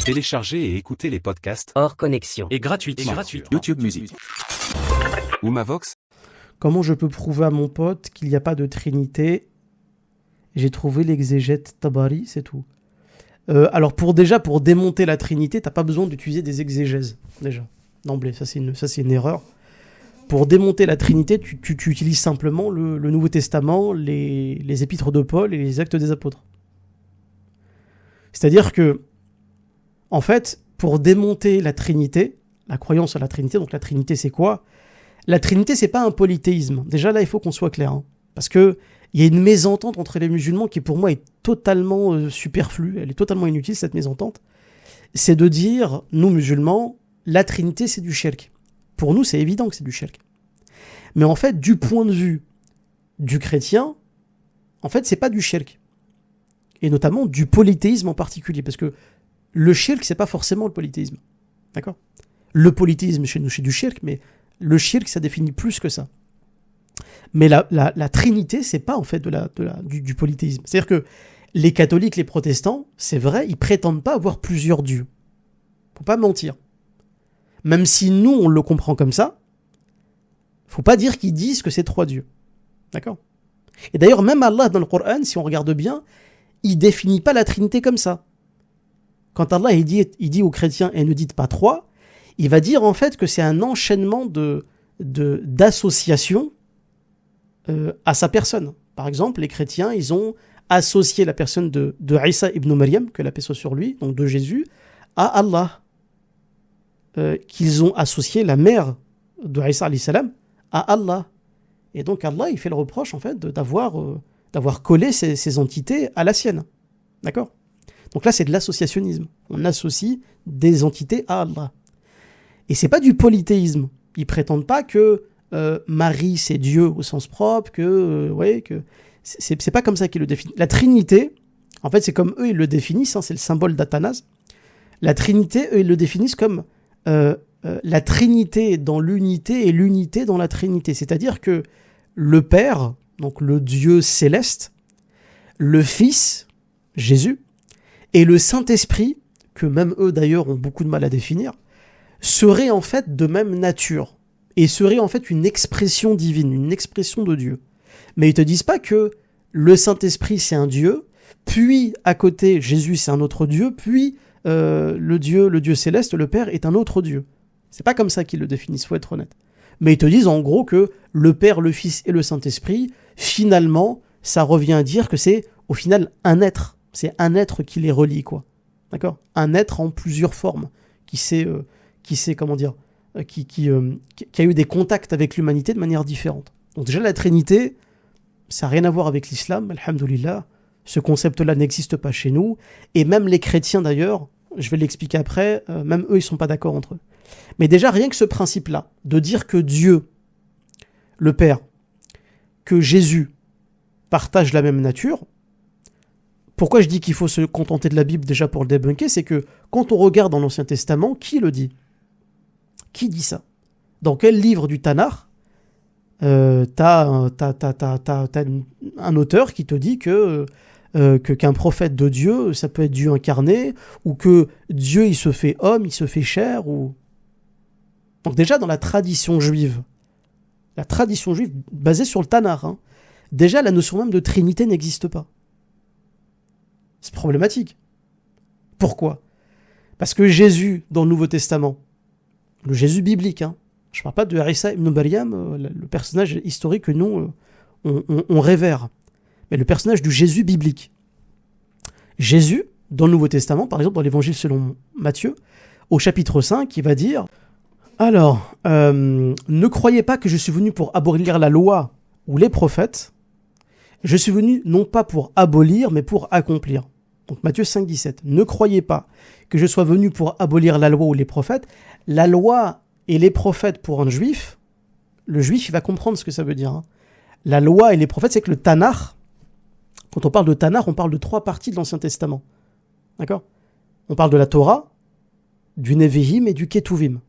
Téléchargez et écoutez les podcasts hors connexion et gratuitement sur YouTube Music ou Mavox. Comment je peux prouver à mon pote qu'il n'y a pas de Trinité? J'ai trouvé l'exégète Tabari, c'est tout. Alors pour démonter la Trinité, t'as pas besoin d'utiliser des exégèses, déjà, d'emblée, ça c'est une erreur. Pour démonter la Trinité, tu utilises simplement le Nouveau Testament, les épîtres de Paul et les actes des apôtres. C'est-à-dire que, en fait, pour démonter la Trinité, la croyance à la Trinité, donc la Trinité c'est quoi? La Trinité c'est pas un polythéisme. Déjà là il faut qu'on soit clair, hein, parce que il y a une mésentente entre les musulmans qui pour moi est totalement superflue, elle est totalement inutile cette mésentente. C'est de dire, nous musulmans, la Trinité c'est du shirk. Pour nous c'est évident que c'est du shirk. Mais en fait, du point de vue du chrétien, en fait c'est pas du shirk. Et notamment du polythéisme en particulier, parce que le shirk c'est pas forcément le polythéisme. D'accord ? Le polythéisme chez nous c'est du shirk, mais le shirk ça définit plus que ça. Mais la Trinité, c'est pas en fait du polythéisme. C'est-à-dire que les catholiques, les protestants, c'est vrai, ils prétendent pas avoir plusieurs dieux. Faut pas mentir. Même si nous, on le comprend comme ça, faut pas dire qu'ils disent que c'est 3 dieux. D'accord ? Et d'ailleurs, même Allah dans le Coran, si on regarde bien, il définit pas la Trinité comme ça. Quand Allah il dit aux chrétiens, et ne dites pas 3, il va dire en fait que c'est un enchaînement d'associations à sa personne. Par exemple, les chrétiens, ils ont associé la personne de Isa ibn Maryam, que la paix soit sur lui, donc de Jésus, à Allah. Qu'ils ont associé la mère de Isa alayhi salam à Allah. Et donc Allah, il fait le reproche en fait d'avoir collé ces entités à la sienne. D'accord ? Donc là, c'est de l'associationnisme. On associe des entités à Allah. Et c'est pas du polythéisme. Ils prétendent pas que Marie c'est Dieu au sens propre, que c'est pas comme ça qu'ils le définissent. La Trinité, en fait, c'est comme eux ils le définissent, hein, c'est le symbole d'Athanase. La Trinité, eux ils le définissent comme la Trinité dans l'unité et l'unité dans la Trinité. C'est-à-dire que le Père, donc le Dieu céleste, le Fils, Jésus, et le Saint-Esprit, que même eux d'ailleurs ont beaucoup de mal à définir, seraient en fait de même nature. Et serait en fait une expression divine, une expression de Dieu. Mais ils te disent pas que le Saint-Esprit c'est un Dieu, puis à côté Jésus c'est un autre Dieu, puis le Dieu céleste, le Père est un autre Dieu. C'est pas comme ça qu'ils le définissent, faut être honnête. Mais ils te disent en gros que le Père, le Fils et le Saint-Esprit, finalement, ça revient à dire que c'est au final un être. C'est un être qui les relie, quoi. D'accord ? Un être en plusieurs formes, qui a eu des contacts avec l'humanité de manière différente. Donc déjà la Trinité, ça n'a rien à voir avec l'islam, alhamdoulilah. Ce concept-là n'existe pas chez nous. Et même les chrétiens d'ailleurs, je vais l'expliquer après, même eux ils ne sont pas d'accord entre eux. Mais déjà rien que ce principe-là, de dire que Dieu, le Père, que Jésus partagent la même nature, pourquoi je dis qu'il faut se contenter de la Bible déjà pour le débunker, c'est que quand on regarde dans l'Ancien Testament, qui le dit ? Qui dit ça ? Dans quel livre du Tanakh t'as un auteur qui te dit qu'un prophète de Dieu, ça peut être Dieu incarné, ou que Dieu il se fait homme, il se fait chair, ou... Donc déjà dans la tradition juive basée sur le Tanakh, hein, déjà la notion même de Trinité n'existe pas. C'est problématique. Pourquoi ? Parce que Jésus, dans le Nouveau Testament, le Jésus biblique, hein, je ne parle pas de Isa ibn Maryam, le personnage historique que nous, on révère, mais le personnage du Jésus biblique. Jésus, dans le Nouveau Testament, par exemple dans l'Évangile selon Matthieu, au chapitre 5, il va dire « Alors, ne croyez pas que je suis venu pour abolir la loi ou les prophètes, je suis venu non pas pour abolir, mais pour accomplir. » Donc Matthieu 5, 17. « Ne croyez pas que je sois venu pour abolir la loi ou les prophètes. » La loi et les prophètes pour un juif, le juif il va comprendre ce que ça veut dire. Hein. La loi et les prophètes, c'est que le Tanakh, quand on parle de Tanakh, on parle de 3 parties de l'Ancien Testament. D'accord ? On parle de la Torah, du Nevi'im et du Ketuvim.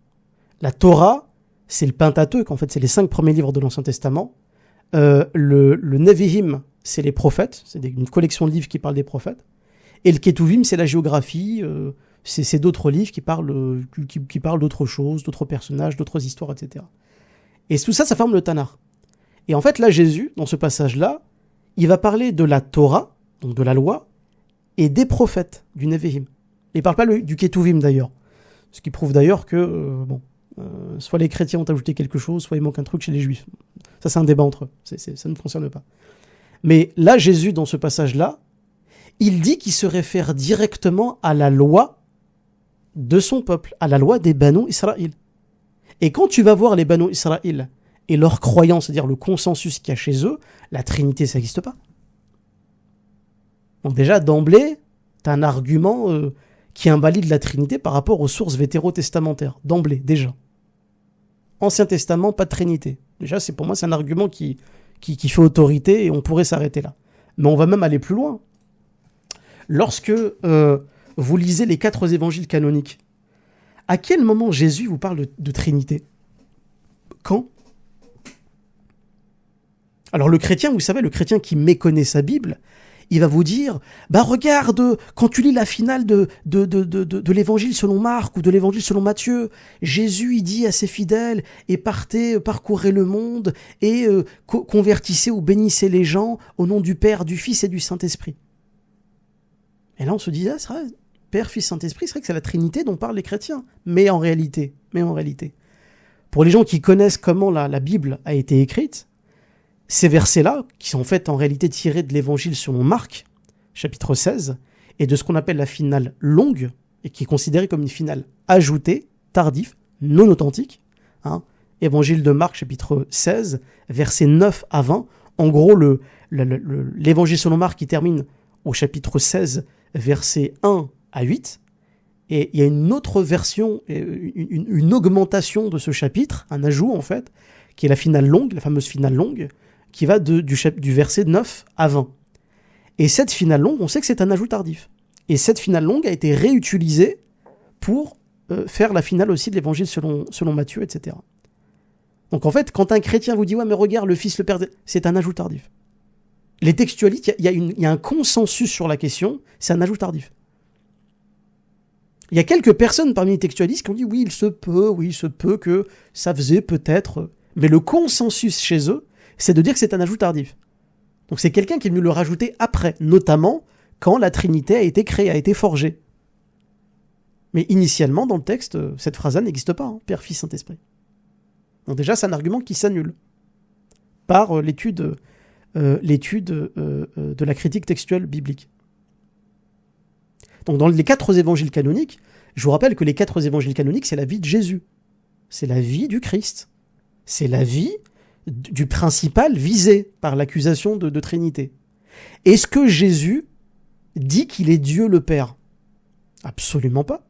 La Torah, c'est le Pentateuque, en fait, c'est les 5 premiers livres de l'Ancien Testament. Le Nevi'im, c'est les prophètes, c'est une collection de livres qui parlent des prophètes. Et le Ketuvim, c'est la géographie, c'est d'autres livres qui parlent, qui parlent d'autres choses, d'autres personnages, d'autres histoires, etc. Et tout ça, ça forme le Tanakh. Et en fait, là, Jésus, dans ce passage-là, il va parler de la Torah, donc de la loi, et des prophètes, du Nevi'im. Il ne parle pas du Ketuvim, d'ailleurs. Ce qui prouve d'ailleurs que, soit les chrétiens ont ajouté quelque chose, soit il manque un truc chez les juifs. Ça, c'est un débat entre eux. Ça ne concerne pas. Mais là, Jésus, dans ce passage-là, il dit qu'il se réfère directement à la loi de son peuple, à la loi des Banu Israël. Et quand tu vas voir les Banu Israël et leur croyance, c'est-à-dire le consensus qu'il y a chez eux, la Trinité, ça n'existe pas. Donc déjà, d'emblée, tu as un argument qui invalide la Trinité par rapport aux sources vétérotestamentaires. D'emblée, déjà. Ancien Testament, pas de Trinité. Déjà, pour moi, c'est un argument qui fait autorité et on pourrait s'arrêter là. Mais on va même aller plus loin. Lorsque vous lisez les 4 évangiles canoniques, à quel moment Jésus vous parle de Trinité? Quand? Alors le chrétien, vous savez, le chrétien qui méconnaît sa Bible, il va vous dire, regarde, quand tu lis la finale de l'évangile selon Marc ou de l'évangile selon Matthieu, Jésus, il dit à ses fidèles, et partez, parcourez le monde, et convertissez ou bénissez les gens au nom du Père, du Fils et du Saint-Esprit. Et là, on se dit, c'est vrai, Père, Fils, Saint-Esprit, c'est vrai que c'est la Trinité dont parlent les chrétiens. Mais en réalité, pour les gens qui connaissent comment la Bible a été écrite, ces versets-là, qui sont en fait en réalité tirés de l'évangile selon Marc, chapitre 16, et de ce qu'on appelle la finale longue, et qui est considérée comme une finale ajoutée, tardive, non authentique, évangile de Marc, chapitre 16, versets 9 à 20, en gros, l'évangile selon Marc qui termine au chapitre 16, versets 1 à 8, et il y a une autre version, une augmentation de ce chapitre, un ajout en fait, qui est la finale longue, la fameuse finale longue, qui va du verset 9 à 20. Et cette finale longue, on sait que c'est un ajout tardif. Et cette finale longue a été réutilisée pour faire la finale aussi de l'évangile selon Matthieu, etc. Donc en fait, quand un chrétien vous dit « Ouais, mais regarde, le Fils, le Père », c'est un ajout tardif. Les textualistes, il y a un consensus sur la question, c'est un ajout tardif. Il y a quelques personnes parmi les textualistes qui ont dit « Oui, il se peut que ça faisait peut-être… » Mais le consensus chez eux, c'est de dire que c'est un ajout tardif. Donc c'est quelqu'un qui est venu le rajouter après, notamment quand la Trinité a été créée, a été forgée. Mais initialement, dans le texte, cette phrase-là n'existe pas, Père, Fils, Saint-Esprit. Donc déjà, c'est un argument qui s'annule par l'étude de la critique textuelle biblique. Donc dans les 4 évangiles canoniques, je vous rappelle que les 4 évangiles canoniques, c'est la vie de Jésus. C'est la vie du Christ. C'est la vie du principal visé par l'accusation de Trinité. Est-ce que Jésus dit qu'il est Dieu le Père? Absolument pas.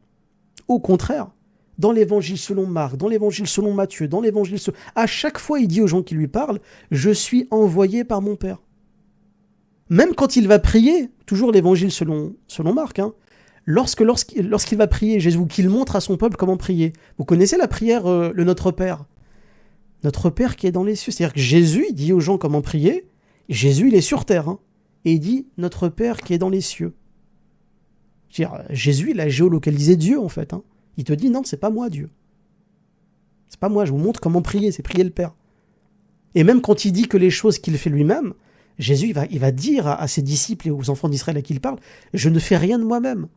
Au contraire, dans l'évangile selon Marc, dans l'évangile selon Matthieu, dans l'évangile selon… À chaque fois, il dit aux gens qui lui parlent, « Je suis envoyé par mon Père ». Même quand il va prier, toujours l'évangile selon Marc, lorsqu'il va prier, Jésus, qu'il montre à son peuple comment prier. Vous connaissez la prière, le Notre Père? Notre Père qui est dans les cieux. C'est-à-dire que Jésus, il dit aux gens comment prier. Jésus, il est sur terre. Et il dit, Notre Père qui est dans les cieux. Jésus, il a géolocalisé Dieu, en fait. Il te dit, non, c'est pas moi, Dieu. C'est pas moi, je vous montre comment prier, c'est prier le Père. Et même quand il dit que les choses qu'il fait lui-même, Jésus, il va dire à ses disciples et aux enfants d'Israël à qui il parle, je ne fais rien de moi-même.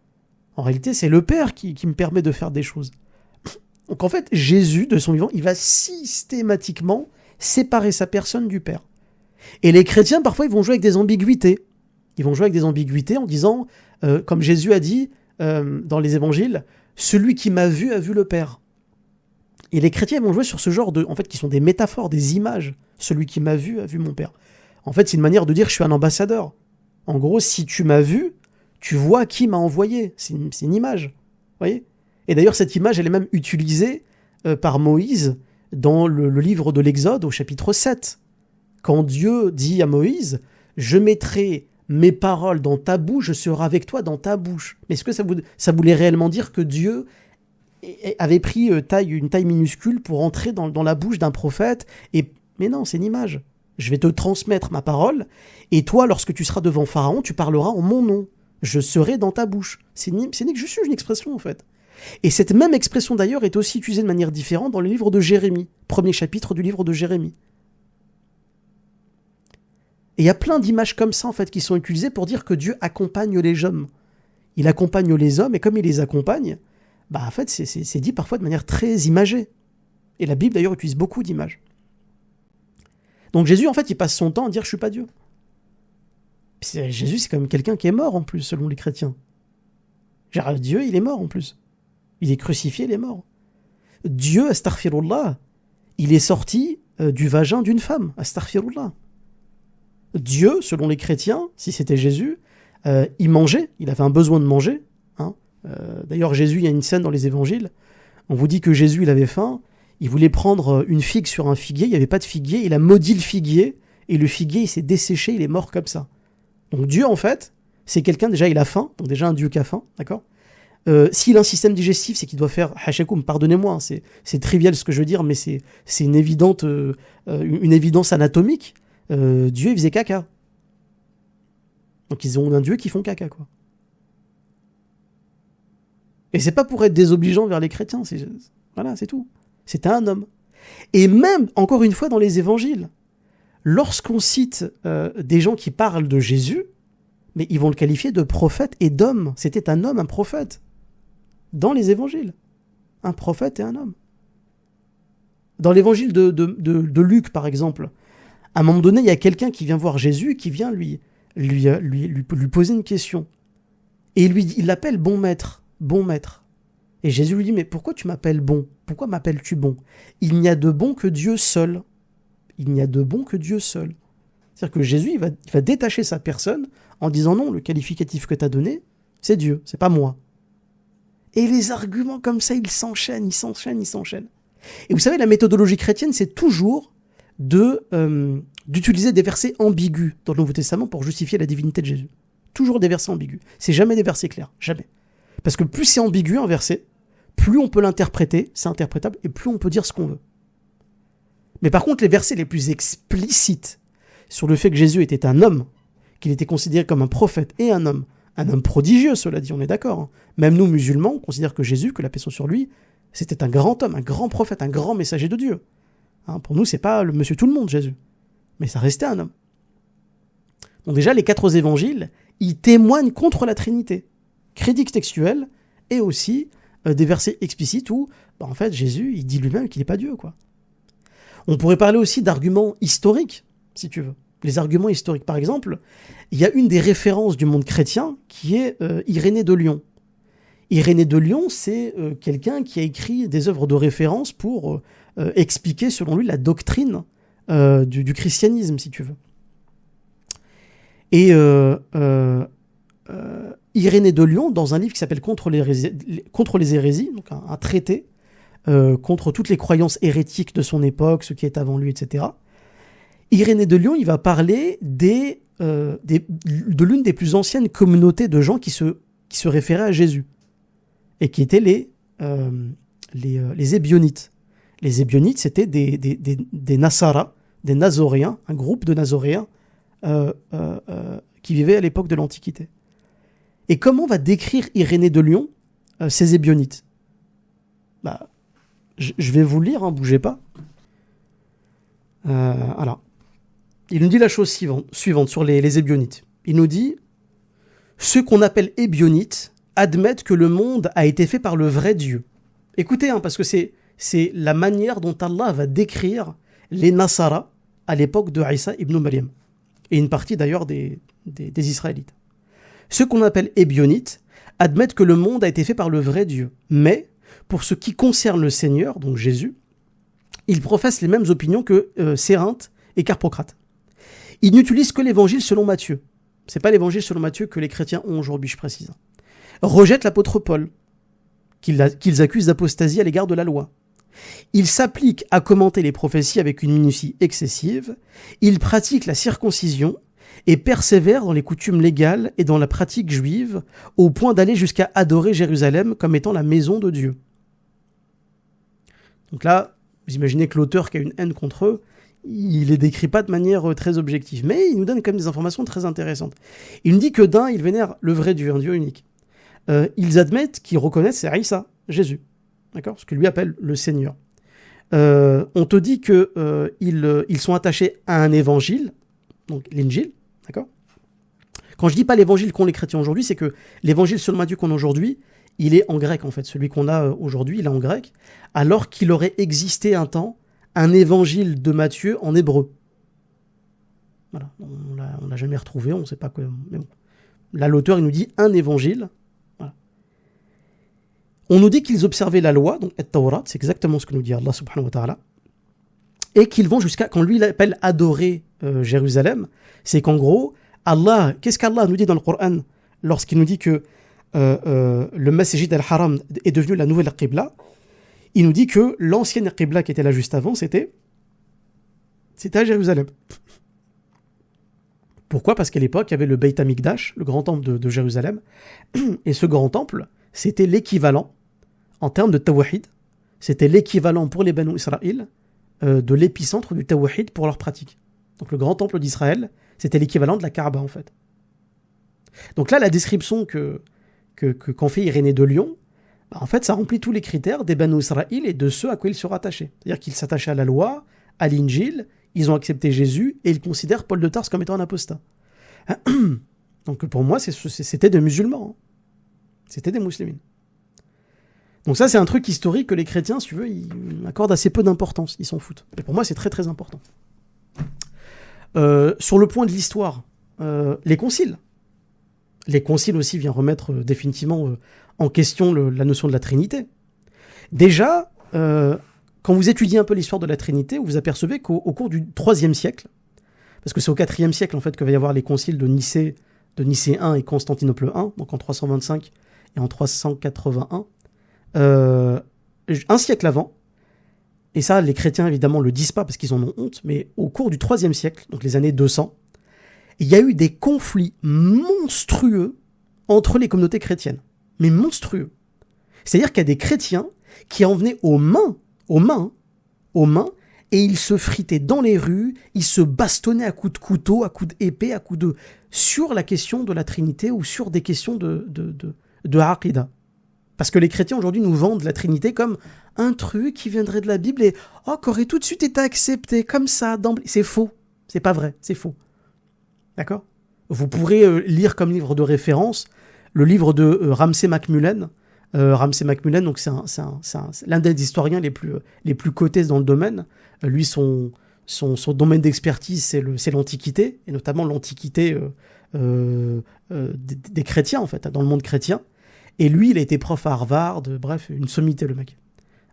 En réalité, c'est le Père qui me permet de faire des choses. Donc en fait, Jésus, de son vivant, il va systématiquement séparer sa personne du Père. Et les chrétiens, parfois, ils vont jouer avec des ambiguïtés. Ils vont jouer avec des ambiguïtés en disant, comme Jésus a dit dans les évangiles, « Celui qui m'a vu a vu le Père ». Et les chrétiens vont jouer sur ce genre en fait, qui sont des métaphores, des images. « Celui qui m'a vu a vu mon Père ». En fait, c'est une manière de dire « je suis un ambassadeur ». En gros, si tu m'as vu, tu vois qui m'a envoyé. C'est une image. Vous voyez ? Et d'ailleurs, cette image, elle est même utilisée par Moïse dans le livre de l'Exode au chapitre 7. Quand Dieu dit à Moïse, « Je mettrai mes paroles dans ta bouche, je serai avec toi dans ta bouche. » Mais est-ce que ça voulait réellement dire que Dieu avait pris une taille minuscule pour entrer dans la bouche d'un prophète Mais non, c'est une image. Je vais te transmettre ma parole, et toi, lorsque tu seras devant Pharaon, tu parleras en mon nom. Je serai dans ta bouche. C'est juste une expression en fait. Et cette même expression d'ailleurs est aussi utilisée de manière différente dans le livre de Jérémie, premier chapitre du livre de Jérémie. Et il y a plein d'images comme ça en fait qui sont utilisées pour dire que Dieu accompagne les hommes. Il accompagne les hommes et comme il les accompagne, en fait c'est dit parfois de manière très imagée. Et la Bible d'ailleurs utilise beaucoup d'images. Donc Jésus en fait il passe son temps à dire je suis pas Dieu. Jésus c'est quand même quelqu'un qui est mort en plus selon les chrétiens. Dieu il est mort en plus. Il est crucifié, il est mort. Dieu, astaghfirullah, il est sorti du vagin d'une femme, astaghfirullah. Dieu, selon les chrétiens, si c'était Jésus, il mangeait, il avait un besoin de manger. Hein. D'ailleurs, Jésus, il y a une scène dans les évangiles, on vous dit que Jésus, il avait faim, il voulait prendre une figue sur un figuier, il n'y avait pas de figuier, il a maudit le figuier, et le figuier, il s'est desséché, il est mort comme ça. Donc Dieu, en fait, c'est quelqu'un, déjà, il a faim, donc déjà un Dieu qui a faim, d'accord ? S'il a un système digestif, c'est qu'il doit faire hashakoum, pardonnez-moi, hein, c'est trivial ce que je veux dire, mais c'est une évidence anatomique. Dieu, il faisait caca. Donc ils ont un Dieu qui font caca, quoi. Et c'est pas pour être désobligeant vers les chrétiens, voilà, c'est tout. C'était un homme. Et même, encore une fois, dans les évangiles, lorsqu'on cite des gens qui parlent de Jésus, mais ils vont le qualifier de prophète et d'homme. C'était un homme, un prophète. Dans les évangiles. Un prophète et un homme. Dans l'évangile de Luc, par exemple, à un moment donné, il y a quelqu'un qui vient voir Jésus, qui vient lui poser une question. Et il l'appelle bon maître, bon maître. Et Jésus lui dit, mais pourquoi tu m'appelles bon ? Pourquoi m'appelles-tu bon ? Il n'y a de bon que Dieu seul. Il n'y a de bon que Dieu seul. C'est-à-dire que Jésus, il va détacher sa personne en disant non, le qualificatif que tu as donné, c'est Dieu, c'est pas moi. Et les arguments comme ça, ils s'enchaînent. Et vous savez, la méthodologie chrétienne, c'est toujours d'utiliser des versets ambigus dans le Nouveau Testament pour justifier la divinité de Jésus. Toujours des versets ambigus. C'est jamais des versets clairs, jamais. Parce que plus c'est ambigu un verset, plus on peut l'interpréter, c'est interprétable, et plus on peut dire ce qu'on veut. Mais par contre, les versets les plus explicites sur le fait que Jésus était un homme, qu'il était considéré comme un prophète et un homme prodigieux, cela dit, on est d'accord. Hein. Même nous, musulmans, on considère que Jésus, que la paix soit sur lui, c'était un grand homme, un grand prophète, un grand messager de Dieu. Hein, pour nous, c'est pas le monsieur tout le monde, Jésus. Mais ça restait un homme. Donc déjà, les 4 évangiles, ils témoignent contre la Trinité. Critique textuelle et aussi des versets explicites où, en fait, Jésus, il dit lui-même qu'il n'est pas Dieu, quoi. On pourrait parler aussi d'arguments historiques, si tu veux. Les arguments historiques, par exemple, il y a une des références du monde chrétien qui est Irénée de Lyon. Irénée de Lyon, c'est quelqu'un qui a écrit des œuvres de référence pour expliquer, selon lui, la doctrine du christianisme, si tu veux. Et Irénée de Lyon, dans un livre qui s'appelle Contre les hérésies, donc un traité contre toutes les croyances hérétiques de son époque, ce qui est avant lui, etc. Irénée de Lyon, il va parler de l'une des plus anciennes communautés de gens qui se référaient à Jésus, et qui étaient les Ébionites. Les Ébionites, c'était des Nasara, des Nazoréens, un groupe de Nazoréens qui vivaient à l'époque de l'Antiquité. Et comment va décrire Irénée de Lyon ces Ébionites ? Je vais vous lire, hein, bougez pas. Alors, il nous dit la chose suivante sur les Ébionites. Il nous dit « Ceux qu'on appelle Ébionites admettent que le monde a été fait par le vrai Dieu. » Écoutez, hein, parce que c'est la manière dont Allah va décrire les Nasara à l'époque de Isa ibn Maryam, et une partie d'ailleurs des Israélites. Ceux qu'on appelle Ébionites admettent que le monde a été fait par le vrai Dieu, mais pour ce qui concerne le Seigneur, donc Jésus, ils professent les mêmes opinions que Cérinthe et Carpocrate. Ils n'utilisent que l'évangile selon Matthieu. C'est pas l'évangile selon Matthieu que les chrétiens ont aujourd'hui, je précise. Rejettent l'apôtre Paul, qu'ils accusent d'apostasie à l'égard de la loi. Ils s'appliquent à commenter les prophéties avec une minutie excessive. Ils pratiquent la circoncision et persévèrent dans les coutumes légales et dans la pratique juive, au point d'aller jusqu'à adorer Jérusalem comme étant la maison de Dieu. Donc là, vous imaginez que l'auteur qui a une haine contre eux, il les décrit pas de manière très objective, mais il nous donne quand même des informations très intéressantes. Il nous dit que d'un, ils vénèrent le vrai Dieu, un Dieu unique. Ils admettent qu'ils reconnaissent c'est Isa, Jésus, d'accord, ce que lui appelle le Seigneur. On te dit que ils sont attachés à un évangile, donc l'Injil, d'accord. Quand je dis pas l'évangile qu'ont les chrétiens aujourd'hui, c'est que l'évangile selon Matthieu qu'on a aujourd'hui, il est en grec en fait. Celui qu'on a aujourd'hui, il est en grec, alors qu'il aurait existé un temps un évangile de Matthieu en hébreu. Voilà, on l'a jamais retrouvé, on ne sait pas quoi. Mais bon. Là, l'auteur, il nous dit un évangile. Voilà. On nous dit qu'ils observaient la loi, donc At-Tawrat, c'est exactement ce que nous dit Allah subhanahu wa ta'ala, et qu'ils vont jusqu'à, quand lui il appelle adorer Jérusalem, c'est qu'en gros, Allah, qu'est-ce qu'Allah nous dit dans le Coran lorsqu'il nous dit que le Masjid al-Haram est devenu la nouvelle Qibla? Il nous dit que l'ancienne Qibla qui était là juste avant, c'était à Jérusalem. Pourquoi ? Parce qu'à l'époque, il y avait le Beit HaMikdash, le grand temple de Jérusalem, et ce grand temple, c'était l'équivalent, en termes de Tawhid, c'était l'équivalent pour les Banu Israël de l'épicentre du Tawhid pour leur pratique. Donc le grand temple d'Israël, c'était l'équivalent de la Kaaba en fait. Donc là, la description qu'en fait Irénée de Lyon, en fait, ça remplit tous les critères des Banu Israël et de ceux à quoi ils se rattachaient. C'est-à-dire qu'ils s'attachaient à la loi, à l'Injil, ils ont accepté Jésus et ils considèrent Paul de Tarse comme étant un apostat. Donc pour moi, c'était des musulmans. Hein. C'était des musulmans. Donc ça, c'est un truc historique que les chrétiens, si tu veux, ils accordent assez peu d'importance. Ils s'en foutent. Mais pour moi, c'est très très important. Sur le point de l'histoire, les conciles. Les conciles aussi viennent remettre définitivement en question la notion de la Trinité. Déjà, quand vous étudiez un peu l'histoire de la Trinité, vous apercevez qu'au cours du IIIe siècle, parce que c'est au IVe siècle en fait que va y avoir les conciles de Nicée 1 et Constantinople 1, donc en 325 et en 381, un siècle avant, et ça les chrétiens évidemment le disent pas parce qu'ils en ont honte, mais au cours du IIIe siècle, donc les années 200, il y a eu des conflits monstrueux entre les communautés chrétiennes, mais monstrueux. C'est-à-dire qu'il y a des chrétiens qui en venaient aux mains, et ils se fritaient dans les rues, ils se bastonnaient à coups de couteau, à coups d'épée, à coups de... sur la question de la Trinité ou sur des questions de Aqida. Parce que les chrétiens aujourd'hui nous vendent la Trinité comme un truc qui viendrait de la Bible et qui aurait tout de suite été accepté comme ça d'emblée. C'est faux, c'est pas vrai, c'est faux. D'accord ? Vous pourrez lire comme livre de référence le livre de Ramsay MacMullen. Ramsay MacMullen, donc c'est l'un des historiens les plus cotés dans le domaine. Lui, son domaine d'expertise, c'est l'Antiquité, et notamment l'Antiquité des chrétiens, en fait, dans le monde chrétien. Et lui, il a été prof à Harvard, bref, une sommité, le mec.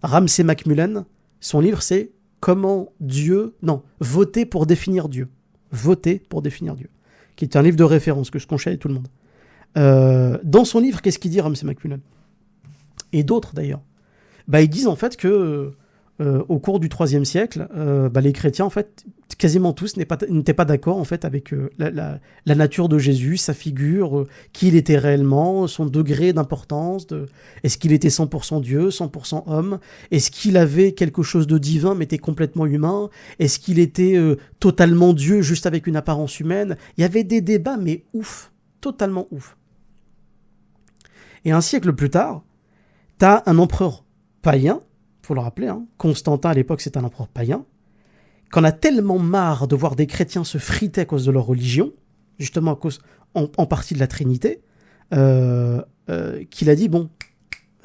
Ramsay MacMullen, son livre, c'est Voter pour définir Dieu. Voter pour définir Dieu. Qui est un livre de référence que je conseille à tout le monde. Dans son livre, qu'est-ce qu'il dit, Ramsay MacMullen ? Et d'autres d'ailleurs, ils disent en fait que au cours du IIIe siècle, les chrétiens en fait quasiment tous n'étaient pas d'accord en fait avec la nature de Jésus, sa figure, qui il était réellement, son degré d'importance, est-ce qu'il était 100% Dieu, 100% homme, est-ce qu'il avait quelque chose de divin mais était complètement humain, est-ce qu'il était totalement Dieu juste avec une apparence humaine. Il y avait des débats mais ouf, totalement ouf. Et un siècle plus tard, t'as un empereur païen, faut le rappeler, hein, Constantin à l'époque c'est un empereur païen, qu'on a tellement marre de voir des chrétiens se friter à cause de leur religion, justement à cause en partie de la Trinité, qu'il a dit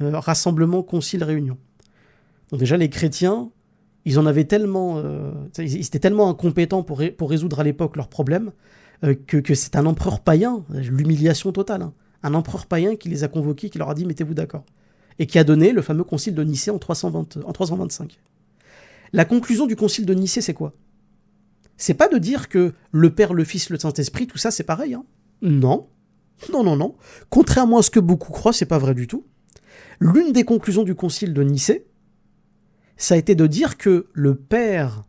rassemblement, concile, réunion. Donc déjà les chrétiens, ils en avaient tellement, ils étaient tellement incompétents pour résoudre à l'époque leurs problèmes que c'est un empereur païen, l'humiliation totale, hein, un empereur païen qui les a convoqués, qui leur a dit mettez-vous d'accord. Et qui a donné le fameux concile de Nicée en 325. La conclusion du concile de Nicée, c'est quoi ? C'est pas de dire que le Père, le Fils, le Saint-Esprit, tout ça, c'est pareil. Hein. Non. Contrairement à ce que beaucoup croient, c'est pas vrai du tout. L'une des conclusions du concile de Nicée, ça a été de dire que le Père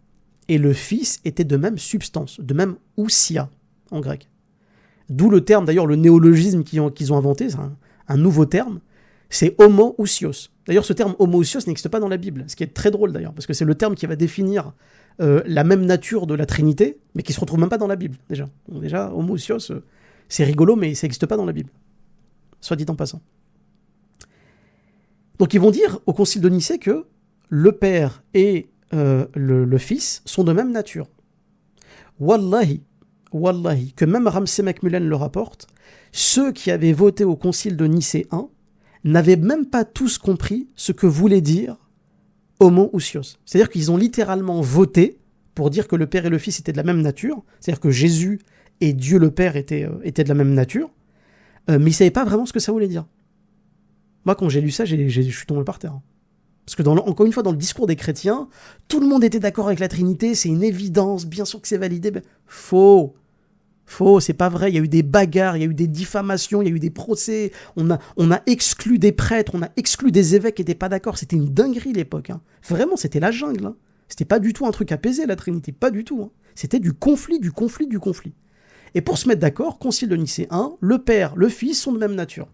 et le Fils étaient de même substance, de même ousia, en grec. D'où le terme, d'ailleurs, le néologisme qu'ils ont inventé, c'est un nouveau terme, c'est homo ousios. D'ailleurs, ce terme homoousios n'existe pas dans la Bible, ce qui est très drôle d'ailleurs, parce que c'est le terme qui va définir la même nature de la Trinité, mais qui se retrouve même pas dans la Bible, déjà. Donc déjà, homoousios, c'est rigolo, mais ça n'existe pas dans la Bible. Soit dit en passant. Donc ils vont dire au concile de Nicée que le Père et le Fils sont de même nature. Wallahi, que même Ramsay Macmillan le rapporte, ceux qui avaient voté au concile de Nicée 1 n'avaient même pas tous compris ce que voulait dire homoousios. C'est-à-dire qu'ils ont littéralement voté pour dire que le Père et le Fils étaient de la même nature, c'est-à-dire que Jésus et Dieu le Père étaient de la même nature, mais ils ne savaient pas vraiment ce que ça voulait dire. Moi, quand j'ai lu ça, je suis tombé par terre. Parce que, encore une fois, dans le discours des chrétiens, tout le monde était d'accord avec la Trinité, c'est une évidence, bien sûr que c'est validé. Mais faux, c'est pas vrai. Il y a eu des bagarres, il y a eu des diffamations, il y a eu des procès. On a exclu des prêtres, on a exclu des évêques qui n'étaient pas d'accord. C'était une dinguerie l'époque. Hein. Vraiment, c'était la jungle. Hein. C'était pas du tout un truc apaisé, la Trinité, pas du tout. Hein. C'était du conflit. Et pour se mettre d'accord, concile de Nicée 1, le Père, le Fils sont de même nature.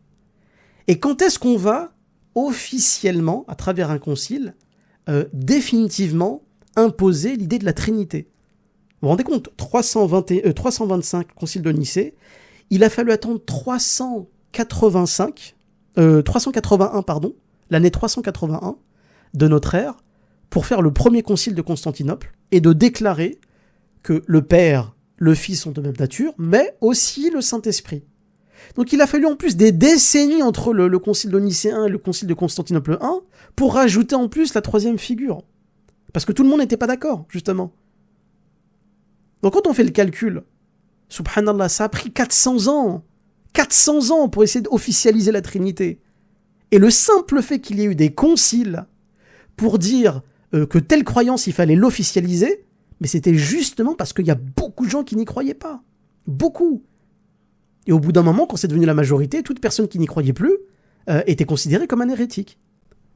Et quand est-ce qu'on va officiellement, à travers un concile, définitivement imposer l'idée de la Trinité? Vous vous rendez compte, 325, concile de Nicée, il a fallu attendre 381, l'année 381 de notre ère, pour faire le premier concile de Constantinople, et de déclarer que le Père, le Fils sont de même nature, mais aussi le Saint-Esprit. Donc il a fallu en plus des décennies entre le concile de Nicée 1 et le concile de Constantinople 1 pour rajouter en plus la troisième figure. Parce que tout le monde n'était pas d'accord, justement. Donc quand on fait le calcul, subhanallah, ça a pris 400 ans. 400 ans pour essayer d'officialiser la Trinité. Et le simple fait qu'il y ait eu des conciles pour dire que telle croyance, il fallait l'officialiser, mais c'était justement parce qu'il y a beaucoup de gens qui n'y croyaient pas. Beaucoup. Et au bout d'un moment, quand c'est devenu la majorité, toute personne qui n'y croyait plus était considérée comme un hérétique.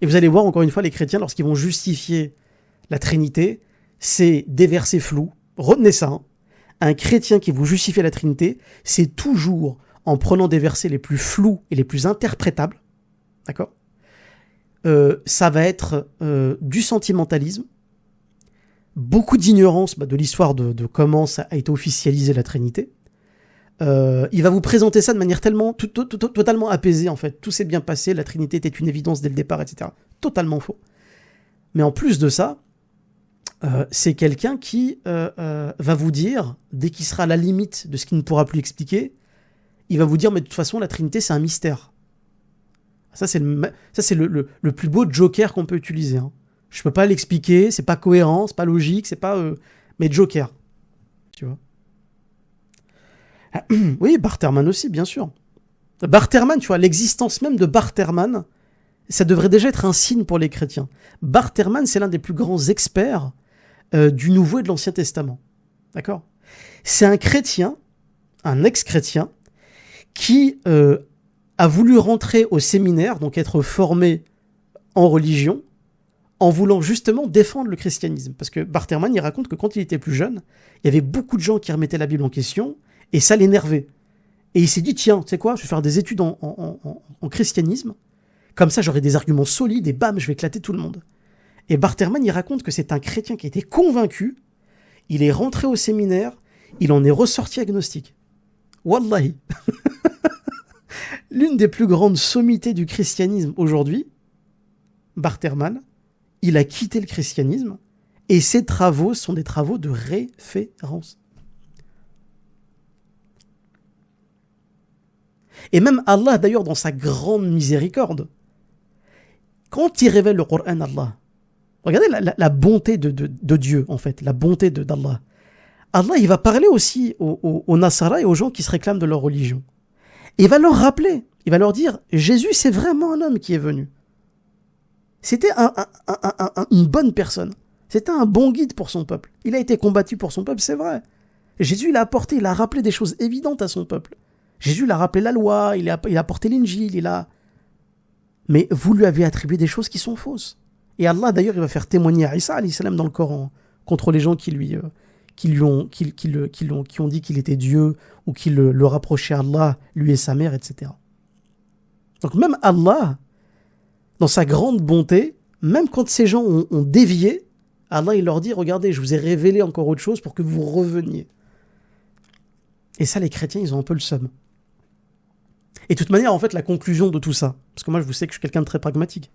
Et vous allez voir, encore une fois, les chrétiens, lorsqu'ils vont justifier la Trinité, c'est des versets flous. Retenez ça. Hein. Un chrétien qui vous justifie la Trinité, c'est toujours en prenant des versets les plus flous et les plus interprétables. D'accord ? Ça va être du sentimentalisme, beaucoup d'ignorance de l'histoire de comment ça a été officialisé la Trinité. Il va vous présenter ça de manière totalement apaisée, en fait. Tout s'est bien passé, la Trinité était une évidence dès le départ, etc. Totalement faux. Mais en plus de ça, c'est quelqu'un qui va vous dire, dès qu'il sera à la limite de ce qu'il ne pourra plus expliquer, il va vous dire, mais de toute façon, la Trinité, c'est un mystère. Ça, c'est le plus beau joker qu'on peut utiliser. Hein. Je peux pas l'expliquer, c'est pas cohérent, c'est pas logique, c'est pas... mais joker. Tu vois ? Oui, Barterman aussi, bien sûr. Barterman, tu vois, l'existence même de Barterman, ça devrait déjà être un signe pour les chrétiens. Barterman, c'est l'un des plus grands experts du Nouveau et de l'Ancien Testament. D'accord ? C'est un chrétien, un ex-chrétien, qui a voulu rentrer au séminaire, donc être formé en religion, en voulant justement défendre le christianisme. Parce que Barterman, il raconte que quand il était plus jeune, il y avait beaucoup de gens qui remettaient la Bible en question, et ça l'énervait. Et il s'est dit, tiens, tu sais quoi, je vais faire des études en christianisme, comme ça j'aurai des arguments solides, et bam, je vais éclater tout le monde. Et Barterman, il raconte que c'est un chrétien qui était convaincu, il est rentré au séminaire, il en est ressorti agnostique. Wallahi. L'une des plus grandes sommités du christianisme aujourd'hui, Barterman, il a quitté le christianisme, et ses travaux sont des travaux de référence. Et même Allah, d'ailleurs, dans sa grande miséricorde, quand il révèle le Coran, Allah, regardez la bonté de Dieu, en fait, la bonté d'Allah. Allah, il va parler aussi aux Nasara et aux gens qui se réclament de leur religion. Et il va leur rappeler, il va leur dire, Jésus, c'est vraiment un homme qui est venu. C'était une bonne personne. C'était un bon guide pour son peuple. Il a été combattu pour son peuple, c'est vrai. Jésus, il a rappelé des choses évidentes à son peuple. Jésus, il a rappelé la loi, il a apporté l'Injil, Mais vous lui avez attribué des choses qui sont fausses. Et Allah, d'ailleurs, il va faire témoigner à Isa, alayhi salam, dans le Coran, contre les gens qui ont dit qu'il était Dieu, ou qui le rapprochaient à Allah, lui et sa mère, etc. Donc même Allah, dans sa grande bonté, même quand ces gens ont dévié, Allah il leur dit, regardez, je vous ai révélé encore autre chose pour que vous reveniez. Et ça, les chrétiens, ils ont un peu le seum. Et de toute manière, en fait, la conclusion de tout ça, parce que moi, je vous sais que je suis quelqu'un de très pragmatique,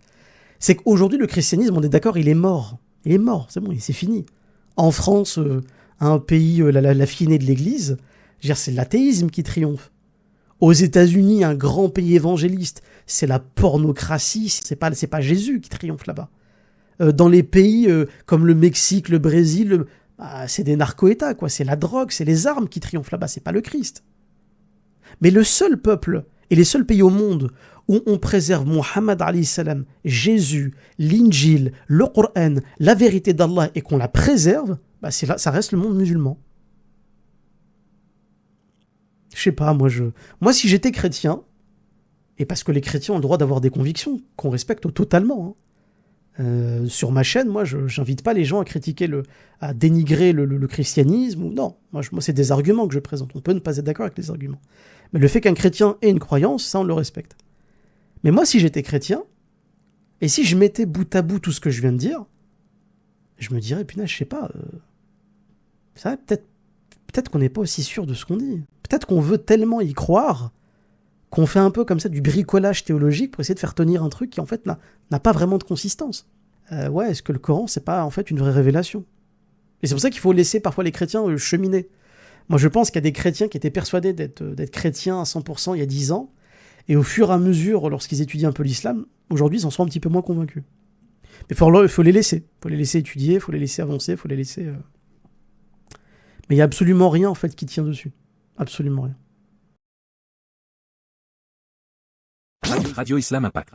c'est qu'aujourd'hui, le christianisme, on est d'accord, il est mort. Il est mort, c'est bon, c'est fini. En France, un pays, la fille aînée de l'Église, je veux dire, c'est l'athéisme qui triomphe. Aux États-Unis, un grand pays évangéliste, c'est la pornocratie, c'est pas Jésus qui triomphe là-bas. Dans les pays comme le Mexique, le Brésil, c'est des narco-États, quoi. C'est la drogue, c'est les armes qui triomphent là-bas, c'est pas le Christ. Mais le seul peuple et les seuls pays au monde où on préserve Muhammad alayhi salam, Jésus, l'Injil, le Coran, la vérité d'Allah et qu'on la préserve, ça reste le monde musulman. Je sais pas, moi si j'étais chrétien, et parce que les chrétiens ont le droit d'avoir des convictions qu'on respecte totalement, sur ma chaîne, moi j'invite pas les gens à critiquer, à dénigrer le christianisme, ou non, moi c'est des arguments que je présente, on peut ne pas être d'accord avec les arguments. Mais le fait qu'un chrétien ait une croyance, ça on le respecte. Mais moi si j'étais chrétien, et si je mettais bout à bout tout ce que je viens de dire, je me dirais, punaise, je sais pas, ça peut-être qu'on n'est pas aussi sûr de ce qu'on dit. Peut-être qu'on veut tellement y croire qu'on fait un peu comme ça du bricolage théologique pour essayer de faire tenir un truc qui en fait n'a pas vraiment de consistance. Est-ce que le Coran, c'est pas en fait une vraie révélation? Et c'est pour ça qu'il faut laisser parfois les chrétiens cheminer. Moi je pense qu'il y a des chrétiens qui étaient persuadés d'être chrétiens à 100% il y a 10 ans, et au fur et à mesure, lorsqu'ils étudient un peu l'islam, aujourd'hui ils en sont un petit peu moins convaincus. Mais il faut les laisser. Il faut les laisser étudier, il faut les laisser avancer, il faut les laisser... Mais il n'y a absolument rien en fait qui tient dessus. Absolument rien. Radio Islam Impact.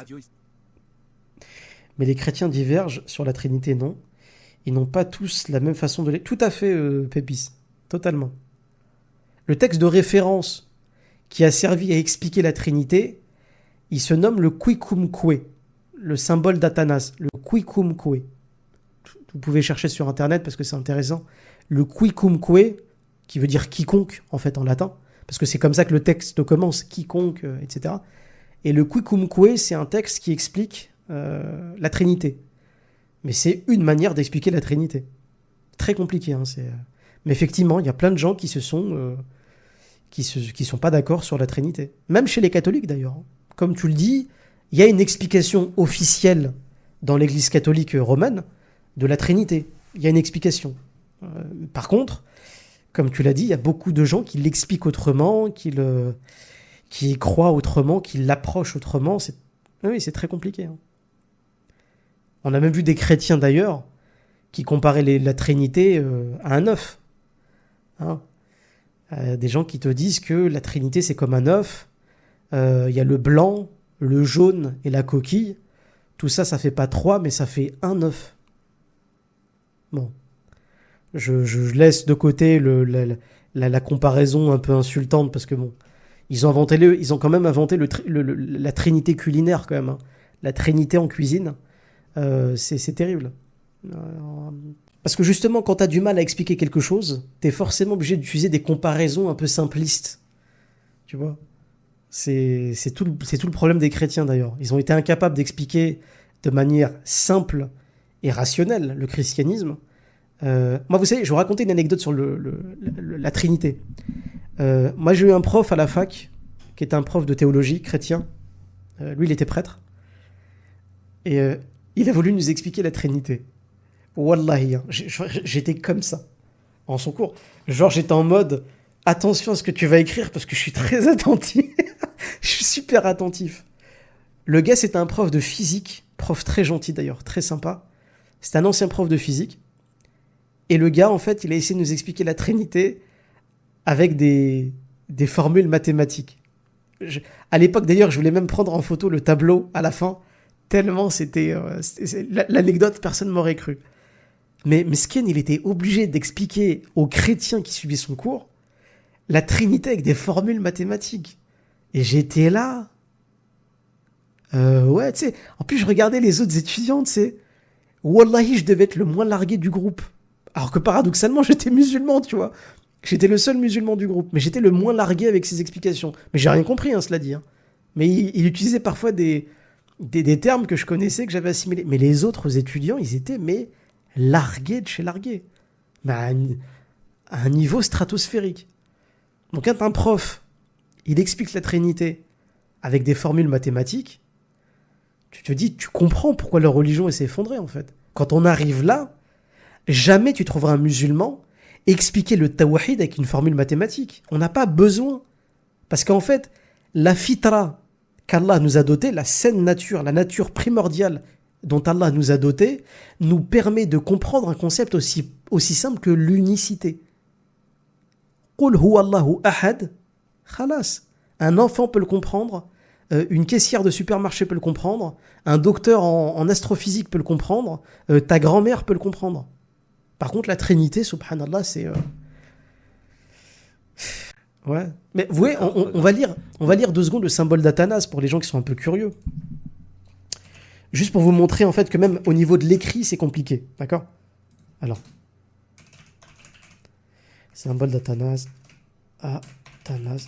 Mais les chrétiens divergent sur la Trinité, non. Ils n'ont pas tous la même façon de les... Tout à fait, Pépis. Totalement. Le texte de référence qui a servi à expliquer la Trinité, il se nomme le Quikumque, le symbole d'Athanas, le Quikumque. Vous pouvez chercher sur Internet parce que c'est intéressant. Le Quikumque, qui veut dire quiconque, en fait, en latin, parce que c'est comme ça que le texte commence, quiconque, etc. Et le Quikumque, c'est un texte qui explique la Trinité. Mais c'est une manière d'expliquer la Trinité. Très compliqué, hein, mais effectivement, il y a plein de gens qui sont pas d'accord sur la Trinité. Même chez les catholiques, d'ailleurs. Comme tu le dis, il y a une explication officielle dans l'Église catholique romaine de la Trinité. Il y a une explication. Par contre, comme tu l'as dit, il y a beaucoup de gens qui l'expliquent autrement, qui y croient autrement, qui l'approchent autrement. Oui, c'est très compliqué. Hein. On a même vu des chrétiens d'ailleurs qui comparaient la Trinité à un œuf. Hein. Des gens qui te disent que la Trinité c'est comme un œuf. Il y a le blanc, le jaune et la coquille. Tout ça, ça fait pas 3, mais ça fait un œuf. Bon. Je laisse de côté la comparaison un peu insultante parce que bon, ils ont quand même inventé la trinité culinaire quand même, hein. La trinité en cuisine, c'est terrible. Parce que justement, quand t'as du mal à expliquer quelque chose, t'es forcément obligé d'utiliser des comparaisons un peu simplistes. Tu vois, c'est tout le problème des chrétiens d'ailleurs. Ils ont été incapables d'expliquer de manière simple et rationnelle le christianisme. Moi, vous savez, je vais vous raconter une anecdote sur la Trinité. Moi, j'ai eu un prof à la fac, qui était un prof de théologie chrétien. Lui, il était prêtre. Et il a voulu nous expliquer la Trinité. Wallahi, hein, j'étais comme ça, en son cours. Genre, j'étais en mode, attention à ce que tu vas écrire, parce que je suis très attentif. Je suis super attentif. Le gars, c'était un prof de physique, prof très gentil d'ailleurs, très sympa. C'était un ancien prof de physique. Et le gars, en fait, il a essayé de nous expliquer la Trinité avec des formules mathématiques. À l'époque, d'ailleurs, je voulais même prendre en photo le tableau à la fin, tellement c'était l'anecdote, personne ne m'aurait cru. Mais Meskin, il était obligé d'expliquer aux chrétiens qui suivaient son cours la Trinité avec des formules mathématiques. Et j'étais là. Ouais, tu sais. En plus, je regardais les autres étudiants, tu sais. Wallahi, je devais être le moins largué du groupe. Alors que paradoxalement, j'étais musulman, tu vois. J'étais le seul musulman du groupe. Mais j'étais le moins largué avec ses explications. Mais j'ai rien compris, hein, cela dit. Hein. Mais il utilisait parfois des des termes que je connaissais, que j'avais assimilés. Mais les autres étudiants, ils étaient mais largués de chez largués. Mais à un niveau stratosphérique. Donc quand un prof, il explique la Trinité avec des formules mathématiques, tu te dis, tu comprends pourquoi leur religion s'est effondrée en fait. Quand on arrive là, jamais tu trouveras un musulman expliquer le tawhid avec une formule mathématique. On n'a pas besoin. Parce qu'en fait, la fitra qu'Allah nous a dotée, la saine nature, la nature primordiale dont Allah nous a dotés, nous permet de comprendre un concept aussi simple que l'unicité. Qul huwa Allahu ahad, khalas. Un enfant peut le comprendre, une caissière de supermarché peut le comprendre, un docteur en astrophysique peut le comprendre, ta grand-mère peut le comprendre. Par contre, la Trinité, subhanallah, c'est... Ouais. Mais vous voyez, on va lire 2 secondes le symbole d'Athanas pour les gens qui sont un peu curieux. Juste pour vous montrer en fait que même au niveau de l'écrit, c'est compliqué. D'accord ? Alors. Symbole d'Athanas. Athanas.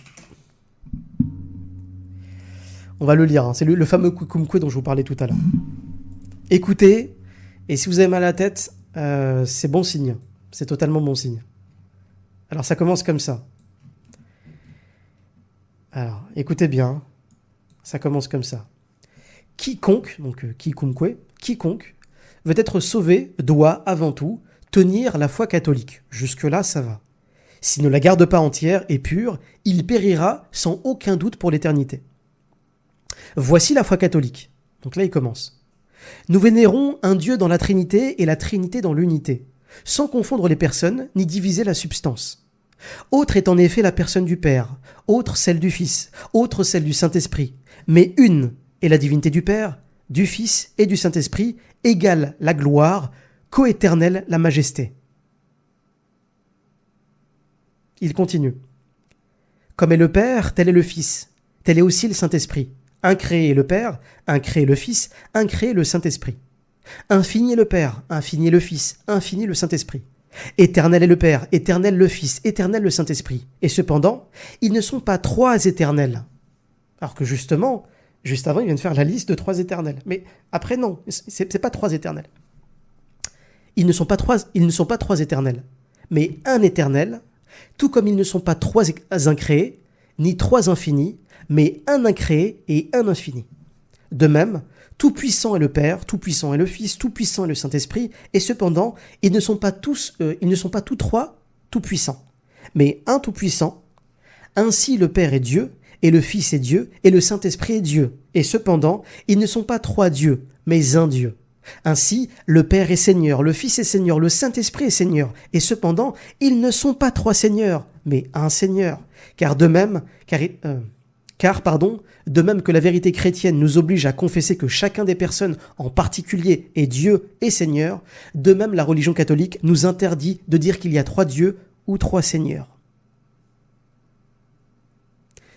On va le lire. Hein. C'est le fameux Kumkwe dont je vous parlais tout à l'heure. Écoutez, et si vous avez mal à la tête, c'est bon signe. C'est totalement bon signe. Alors ça commence comme ça. Alors, écoutez bien. Ça commence comme ça. Quiconque, donc Kikumkwe, quiconque veut être sauvé doit avant tout tenir la foi catholique. Jusque-là, ça va. S'il ne la garde pas entière et pure, il périra sans aucun doute pour l'éternité. Voici la foi catholique. Donc là, il commence. Nous vénérons un Dieu dans la Trinité et la Trinité dans l'unité, sans confondre les personnes ni diviser la substance. Autre est en effet la personne du Père, autre celle du Fils, autre celle du Saint-Esprit, mais une est la divinité du Père, du Fils et du Saint-Esprit, égale la gloire, coéternelle la majesté. Il continue. Comme est le Père, tel est le Fils, tel est aussi le Saint-Esprit. Un créé est le Père, un créé le Fils, un créé le Saint-Esprit. Infini est le Père, infini est le Fils, infini le Saint-Esprit. Éternel est le Père, éternel le Fils, éternel le Saint-Esprit. Et cependant, ils ne sont pas 3 éternels. Alors que justement, juste avant, il vient de faire la liste de 3 éternels. Mais après, non, c'est pas 3 éternels. Ils ne sont pas trois éternels, mais un éternel, tout comme ils ne sont pas 3 incréés, ni 3 infinis, mais un incréé et un infini. De même, tout-puissant est le Père, tout-puissant est le Fils, tout-puissant est le Saint-Esprit, et cependant, ils ne sont pas tous 3 tout-puissants, mais un tout-puissant. Ainsi le Père est Dieu, et le Fils est Dieu, et le Saint-Esprit est Dieu. Et cependant, ils ne sont pas 3 dieux, mais un Dieu. Ainsi, le Père est Seigneur, le Fils est Seigneur, le Saint-Esprit est Seigneur. Et cependant, ils ne sont pas 3 seigneurs, mais un Seigneur. De même que la vérité chrétienne nous oblige à confesser que chacun des personnes en particulier est Dieu et Seigneur, de même la religion catholique nous interdit de dire qu'il y a 3 dieux ou 3 seigneurs.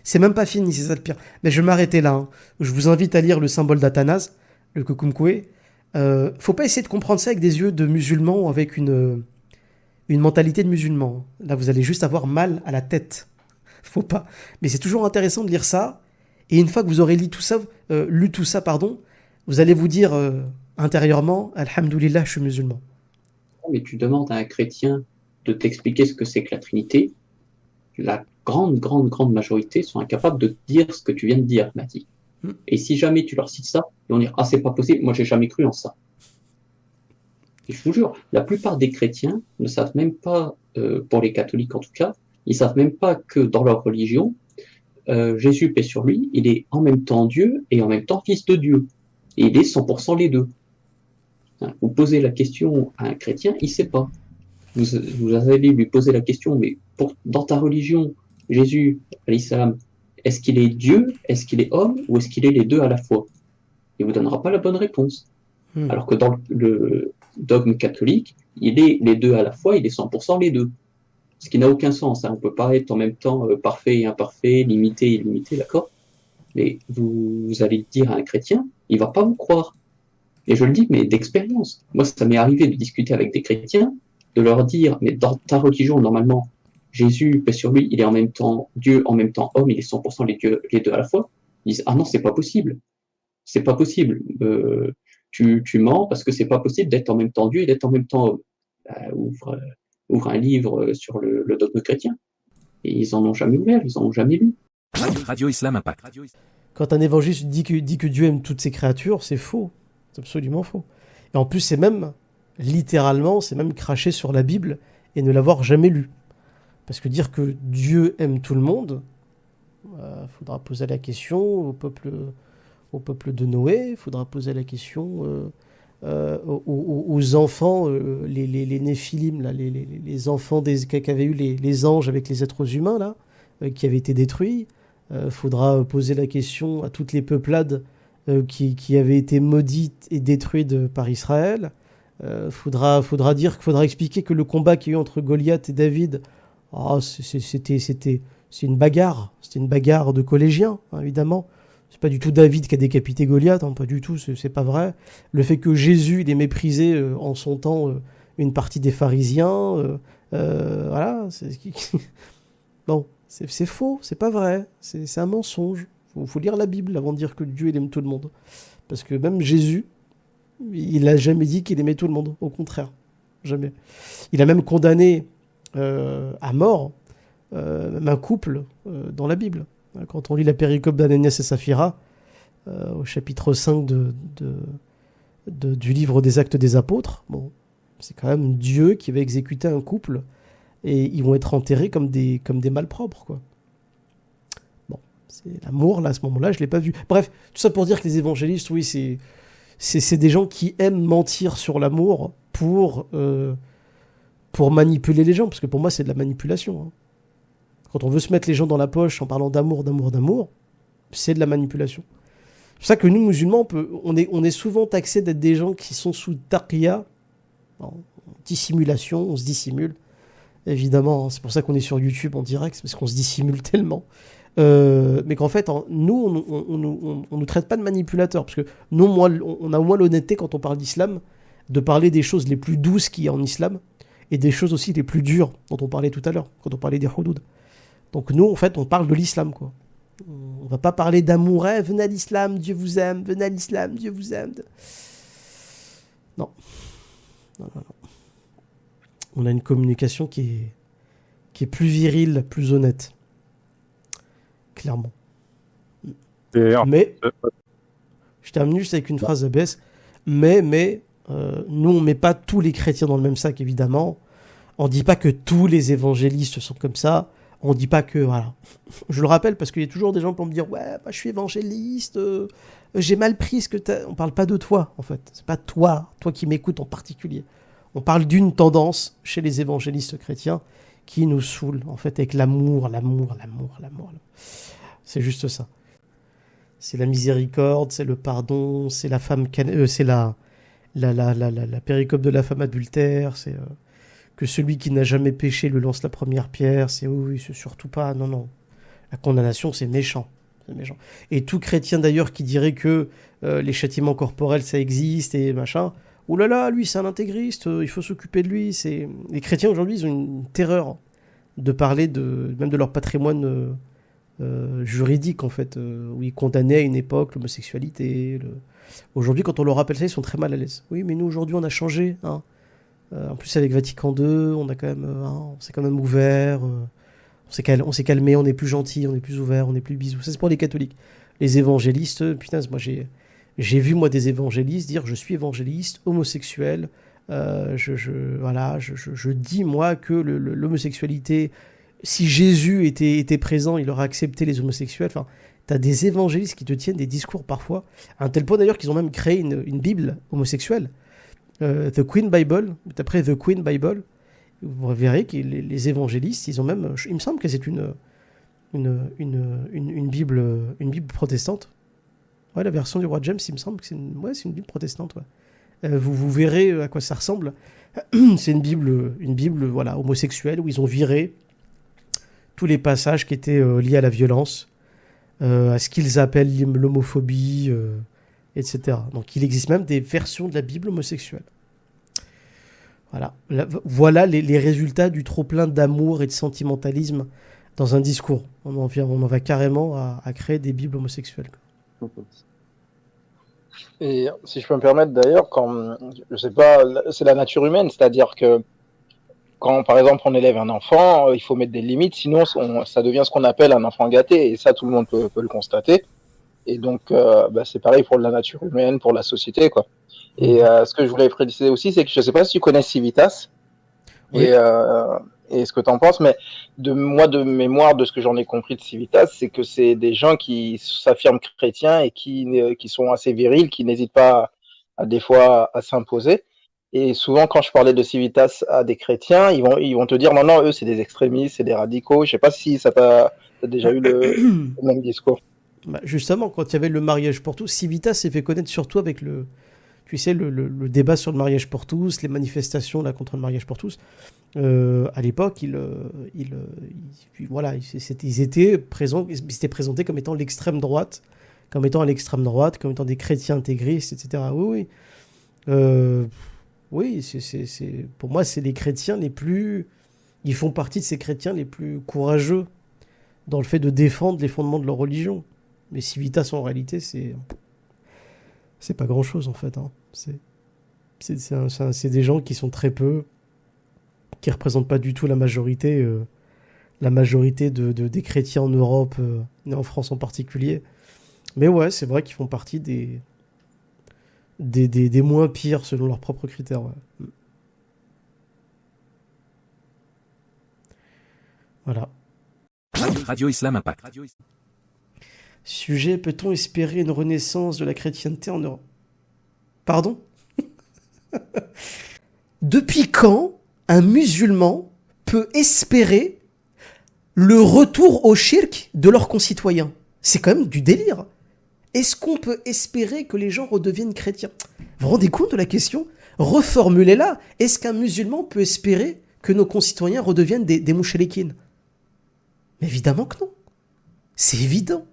C'est même pas fini, c'est ça le pire. Mais je vais m'arrêter là. Hein. Je vous invite à lire le symbole d'Athanas, le Kukumkwe. Faut pas essayer de comprendre ça avec des yeux de musulmans ou avec une mentalité de musulman. Là, vous allez juste avoir mal à la tête. Faut pas. Mais c'est toujours intéressant de lire ça. Et une fois que vous aurez lu tout ça, vous allez vous dire intérieurement, Alhamdoulilah, je suis musulman. Mais tu demandes à un chrétien de t'expliquer ce que c'est que la Trinité. La grande majorité sont incapables de dire ce que tu viens de dire, Mati. Et si jamais tu leur cites ça, ils vont dire « Ah, c'est pas possible, moi j'ai jamais cru en ça ». Et je vous jure, la plupart des chrétiens ne savent même pas, pour les catholiques en tout cas, ils savent même pas que dans leur religion, Jésus, paix sur lui, il est en même temps Dieu et en même temps Fils de Dieu. Et il est 100% les deux. Vous posez la question à un chrétien, il sait pas. Vous allez lui poser la question, mais dans ta religion, Jésus, alayhi salam, est-ce qu'il est Dieu, est-ce qu'il est homme, ou est-ce qu'il est les deux à la fois? Il vous donnera pas la bonne réponse. Alors que dans le dogme catholique, il est les deux à la fois, il est 100% les deux. Ce qui n'a aucun sens. Hein. On peut pas être en même temps parfait et imparfait, limité et illimité, d'accord? Mais vous allez dire à un chrétien, il va pas vous croire. Et je le dis, mais d'expérience. Moi, ça m'est arrivé de discuter avec des chrétiens, de leur dire, mais dans ta religion, normalement, Jésus, paix sur lui, il est en même temps Dieu, en même temps homme, il est 100% les deux à la fois. Ils disent, ah non, c'est pas possible. C'est pas possible. Tu mens parce que c'est pas possible d'être en même temps Dieu et d'être en même temps homme. Ouvre un livre sur le dogme chrétien. Et ils en ont jamais ouvert, ils en ont jamais lu. Radio Islam Impact. Quand un évangéliste dit que Dieu aime toutes ses créatures, c'est faux. C'est absolument faux. Et en plus, c'est même, littéralement, c'est même cracher sur la Bible et ne l'avoir jamais lue. Parce que dire que Dieu aime tout le monde, faudra poser la question au peuple de Noé, il faudra poser la question aux enfants, les Néphilim, là, les enfants qu'avaient eu les anges avec les êtres humains, là, qui avaient été détruits. Faudra poser la question à toutes les peuplades qui avaient été maudites et détruites par Israël. Faudra expliquer que le combat qu'il y a eu entre Goliath et David, c'est une bagarre. C'était une bagarre de collégiens, hein, évidemment. C'est pas du tout David qui a décapité Goliath, hein, pas du tout, c'est pas vrai. Le fait que Jésus, il ait méprisé en son temps une partie des pharisiens, voilà. Bon, c'est faux, c'est pas vrai, c'est un mensonge. Faut lire la Bible avant de dire que Dieu il aime tout le monde. Parce que même Jésus, il a jamais dit qu'il aimait tout le monde, au contraire, jamais. Il a même condamné à mort même un couple dans la Bible. Quand on lit la péricope d'Ananias et Saphira, au chapitre 5 du livre des Actes des Apôtres, bon, c'est quand même Dieu qui va exécuter un couple et ils vont être enterrés comme des malpropres, quoi. Bon, c'est l'amour, là, à ce moment-là, je ne l'ai pas vu. Bref, tout ça pour dire que les évangélistes, oui, c'est des gens qui aiment mentir sur l'amour pour manipuler les gens, parce que pour moi, c'est de la manipulation, hein. Quand on veut se mettre les gens dans la poche en parlant d'amour, c'est de la manipulation. C'est pour ça que nous, musulmans, on est souvent taxés d'être des gens qui sont sous taqiyya, en dissimulation, on se dissimule. Évidemment, hein, c'est pour ça qu'on est sur YouTube en direct, c'est parce qu'on se dissimule tellement. Mais qu'en fait, nous, on nous traite pas de manipulateurs, parce que nous, on a au moins l'honnêteté, quand on parle d'islam, de parler des choses les plus douces qu'il y a en islam, et des choses aussi les plus dures, dont on parlait tout à l'heure, quand on parlait des hudud. Donc nous, en fait, on parle de l'islam, quoi. On va pas parler d'amour, venez à l'islam, Dieu vous aime, venez à l'islam, Dieu vous aime. Non. Non. On a une communication qui est plus virile, plus honnête. Clairement. Mais, je termine juste avec une phrase de Bess, mais nous, on met pas tous les chrétiens dans le même sac, évidemment. On dit pas que tous les évangélistes sont comme ça. On dit pas que, voilà. Je le rappelle parce qu'il y a toujours des gens pour me dire, ouais, bah, je suis évangéliste, j'ai mal pris ce que t'as. On parle pas de toi, en fait. C'est pas toi qui m'écoutes en particulier. On parle d'une tendance chez les évangélistes chrétiens qui nous saoule, en fait, avec l'amour. C'est juste ça. C'est la miséricorde, c'est le pardon, c'est la femme, c'est la péricope de la femme adultère, c'est que celui qui n'a jamais péché lui lance la première pierre, c'est oui, c'est surtout pas, non. La condamnation, c'est méchant. Et tout chrétien d'ailleurs qui dirait que les châtiments corporels, ça existe et machin, oh là là, lui c'est un intégriste, il faut s'occuper de lui. Les chrétiens aujourd'hui, ils ont une terreur de parler même de leur patrimoine juridique, en fait, où ils condamnaient à une époque l'homosexualité. Aujourd'hui, quand on leur rappelle ça, ils sont très mal à l'aise. Oui, mais nous aujourd'hui, on a changé, hein. En plus, avec Vatican II, on s'est quand même ouvert, on s'est calmé, on est plus gentil, on est plus ouvert, on est plus bisous. Ça, c'est pour les catholiques. Les évangélistes, putain, moi j'ai vu moi des évangélistes dire je suis évangéliste, homosexuel, je dis moi que l'homosexualité, si Jésus était présent, il aurait accepté les homosexuels. Enfin, t'as des évangélistes qui te tiennent des discours parfois, à un tel point d'ailleurs qu'ils ont même créé une Bible homosexuelle. The Queen Bible, après The Queen Bible, vous verrez que les évangélistes, ils ont même, il me semble que c'est une Bible protestante. Ouais, la version du roi James, il me semble que c'est une Bible protestante. Ouais. Vous verrez à quoi ça ressemble. C'est une Bible, voilà, homosexuelle, où ils ont viré tous les passages qui étaient liés à la violence, à ce qu'ils appellent l'homophobie, etc. Donc il existe même des versions de la Bible homosexuelle. Voilà les résultats du trop-plein d'amour et de sentimentalisme dans un discours. On en va carrément à créer des Bibles homosexuelles. Et si je peux me permettre d'ailleurs, quand, je sais pas, c'est la nature humaine, c'est-à-dire que quand par exemple on élève un enfant, il faut mettre des limites, sinon ça devient ce qu'on appelle un enfant gâté, et ça tout le monde peut le constater. Et donc c'est pareil pour la nature humaine, pour la société, quoi. Et ce que je voulais préciser aussi, c'est que je sais pas si tu connais Civitas, Oui. et ce que tu en penses, mais de mémoire, de ce que j'en ai compris de Civitas, c'est que c'est des gens qui s'affirment chrétiens et qui sont assez virils, qui n'hésitent pas des fois à s'imposer. Et souvent, quand je parlais de Civitas à des chrétiens, ils vont te dire non, non, eux, c'est des extrémistes, c'est des radicaux. Je sais pas si t'as déjà eu le même discours. Bah, justement, quand il y avait le mariage pour tous, Civitas s'est fait connaître surtout avec tu sais, le débat sur le mariage pour tous, les manifestations là, contre le mariage pour tous. À l'époque, ils étaient présentés comme étant l'extrême droite, comme étant des chrétiens intégristes, etc. Oui, oui. Oui, pour moi, c'est les chrétiens les plus... Ils font partie de ces chrétiens les plus courageux dans le fait de défendre les fondements de leur religion. Mais Civitas, en réalité, c'est pas grand-chose, en fait. Hein. C'est des gens qui sont très peu, qui représentent pas du tout la majorité des chrétiens en Europe, et en France en particulier. Mais ouais, c'est vrai qu'ils font partie des moins pires selon leurs propres critères. Ouais. Voilà. Radio Islam Impact. Sujet, peut-on espérer une renaissance de la chrétienté en Europe? Pardon? Depuis quand un musulman peut espérer le retour au shirk de leurs concitoyens? C'est quand même du délire. Est-ce qu'on peut espérer que les gens redeviennent chrétiens? Vous vous rendez compte de la question? Reformulez-la. Est-ce qu'un musulman peut espérer que nos concitoyens redeviennent des mouchelekines? Mais évidemment que non. C'est évident.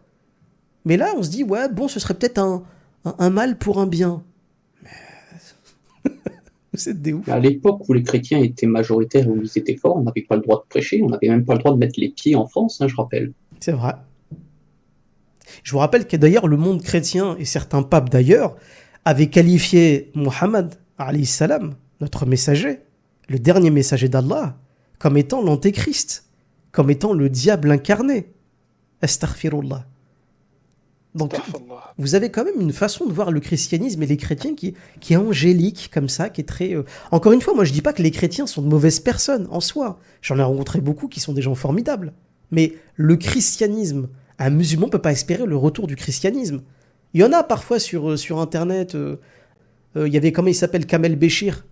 Mais là, on se dit, ouais, bon, ce serait peut-être un mal pour un bien. Mais... Vous êtes des ouf. À l'époque où les chrétiens étaient majoritaires et où ils étaient forts, on n'avait pas le droit de prêcher, on n'avait même pas le droit de mettre les pieds en France, je rappelle. C'est vrai. Je vous rappelle que d'ailleurs, le monde chrétien, et certains papes d'ailleurs, avaient qualifié Mohammed, alayhi salam, notre messager, le dernier messager d'Allah, comme étant l'antéchrist, comme étant le diable incarné. Astaghfirullah. Donc, vous avez quand même une façon de voir le christianisme et les chrétiens qui est angélique, comme ça, qui est très... Encore une fois, moi je dis pas que les chrétiens sont de mauvaises personnes, en soi. J'en ai rencontré beaucoup qui sont des gens formidables. Mais le christianisme, un musulman peut pas espérer le retour du christianisme. Il y en a parfois sur Internet, il y avait, comment il s'appelle, Kamel Béchir.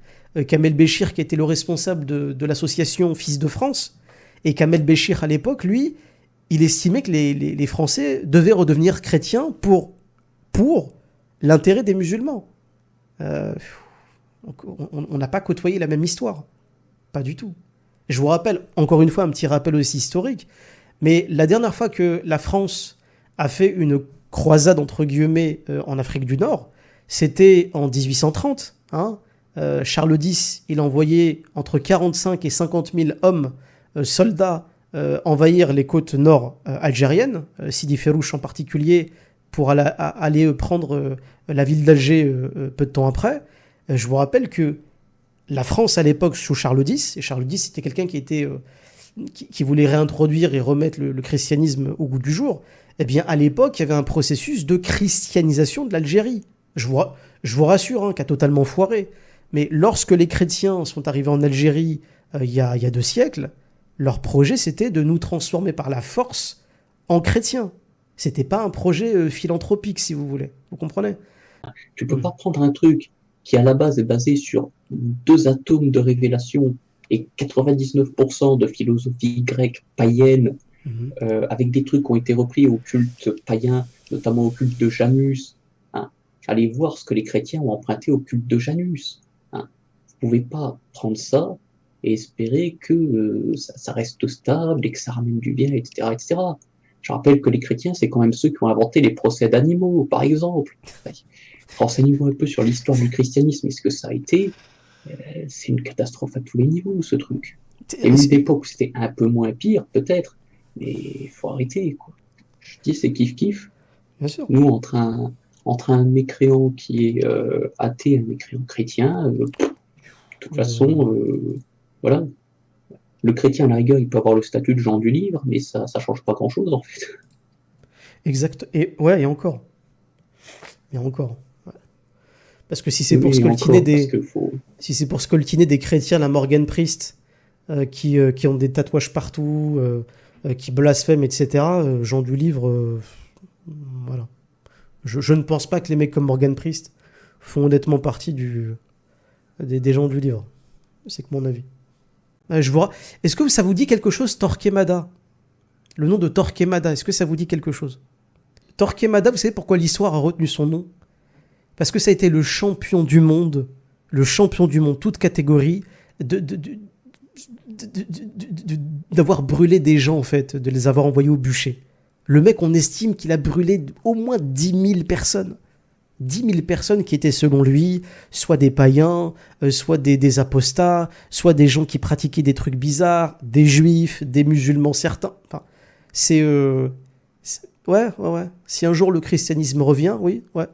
Kamel Béchir qui était le responsable de l'association Fils de France. Et Kamel Béchir, à l'époque, lui... il estimait que les Français devaient redevenir chrétiens pour l'intérêt des musulmans. On n'a pas côtoyé la même histoire. Pas du tout. Je vous rappelle, encore une fois, un petit rappel aussi historique, mais la dernière fois que la France a fait une croisade, entre guillemets, en Afrique du Nord, c'était en 1830. Hein. Charles X, il a envoyé entre 45 et 50 000 hommes, soldats, envahir les côtes nord algériennes, Sidi Ferrouche en particulier, pour aller prendre la ville d'Alger peu de temps après. Je vous rappelle que la France à l'époque sous Charles X, et Charles X c'était quelqu'un qui voulait réintroduire et remettre le christianisme au goût du jour, eh bien à l'époque il y avait un processus de christianisation de l'Algérie. Je vous rassure, qui a totalement foiré. Mais lorsque les chrétiens sont arrivés en Algérie il y a 2 siècles, leur projet, c'était de nous transformer par la force en chrétiens. C'était pas un projet philanthropique, si vous voulez. Vous comprenez? Tu peux pas prendre un truc qui, à la base, est basé sur 2 atomes de révélation et 99% de philosophie grecque païenne, avec des trucs qui ont été repris au culte païen, notamment au culte de Janus. Allez voir ce que les chrétiens ont emprunté au culte de Janus. Vous pouvez pas prendre ça et espérer que ça reste stable et que ça ramène du bien, etc., etc. Je rappelle que les chrétiens, c'est quand même ceux qui ont inventé les procès d'animaux, par exemple. Renseignez-vous un peu sur l'histoire du christianisme et ce que ça a été. C'est une catastrophe à tous les niveaux, ce truc. Il y a eu une époque où c'était un peu moins pire, peut-être, mais il faut arrêter, quoi. Je dis, c'est kiff-kiff. Bien sûr. Nous, entre entre un mécréant qui est athée et un mécréant chrétien, de toute façon, voilà. Le chrétien, à la rigueur, il peut avoir le statut de Jean du livre, mais ça change pas grand-chose, en fait. Exact. Et ouais, et encore. Et encore. Ouais. Parce que si c'est pour Oui, scoltiner encore, parce des, que faut... si c'est pour scoltiner des chrétiens, la Morgan Priest, qui ont des tatouages partout, qui blasphèment, etc., Jean du livre, voilà. Je ne pense pas que les mecs comme Morgan Priest font honnêtement partie des gens du livre. C'est que mon avis. Est-ce que ça vous dit quelque chose, Torquemada? Le nom de Torquemada, est-ce que ça vous dit quelque chose? Torquemada, vous savez pourquoi l'histoire a retenu son nom? Parce que ça a été le champion du monde, toute catégorie, d'avoir brûlé des gens, en fait, de les avoir envoyés au bûcher. Le mec, on estime qu'il a brûlé au moins 10 000 personnes. 10 000 personnes qui étaient, selon lui, soit des païens, soit des apostats, soit des gens qui pratiquaient des trucs bizarres, des juifs, des musulmans certains. Enfin, ouais. Si un jour le christianisme revient, oui, ouais.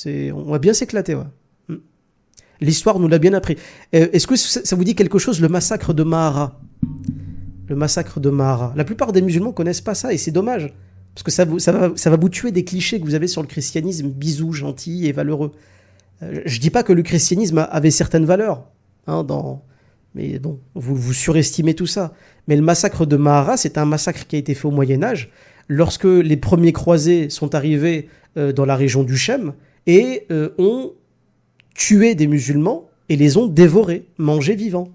On va bien s'éclater, ouais. L'histoire nous l'a bien appris. Est-ce que ça vous dit quelque chose, le massacre de Mahara? Le massacre de Mahara. La plupart des musulmans connaissent pas ça, et c'est dommage. Parce que ça va vous tuer des clichés que vous avez sur le christianisme, bisou, gentil et valeureux. Je dis pas que le christianisme avait certaines valeurs, hein, mais bon, vous surestimez tout ça. Mais le massacre de Mahara, c'est un massacre qui a été fait au Moyen-Âge, lorsque les premiers croisés sont arrivés dans la région du Chem et ont tué des musulmans et les ont dévorés, mangés vivants.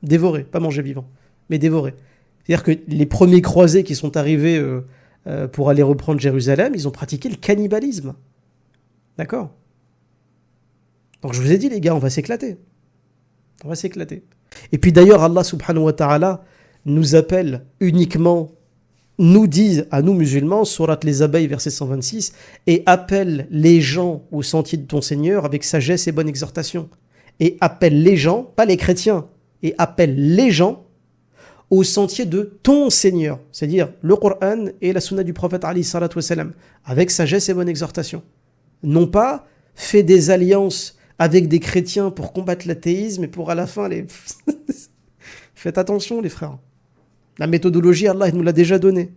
Dévorés, pas mangés vivants, mais dévorés. C'est-à-dire que les premiers croisés qui sont arrivés pour aller reprendre Jérusalem, ils ont pratiqué le cannibalisme. D'accord? Donc je vous ai dit, les gars, on va s'éclater. On va s'éclater. Et puis d'ailleurs, Allah subhanahu wa ta'ala nous appelle uniquement, nous dit à nous musulmans, Sourate les abeilles, verset 126, et appelle les gens au sentier de ton Seigneur avec sagesse et bonne exhortation. Et appelle les gens, pas les chrétiens, et appelle les gens au sentier de ton Seigneur, c'est-à-dire le Coran et la sunna du prophète alayhi salatu wassalam, avec sagesse et bonne exhortation. Non pas fait des alliances avec des chrétiens pour combattre l'athéisme et pour à la fin les... Faites attention les frères. La méthodologie, Allah il nous l'a déjà donnée.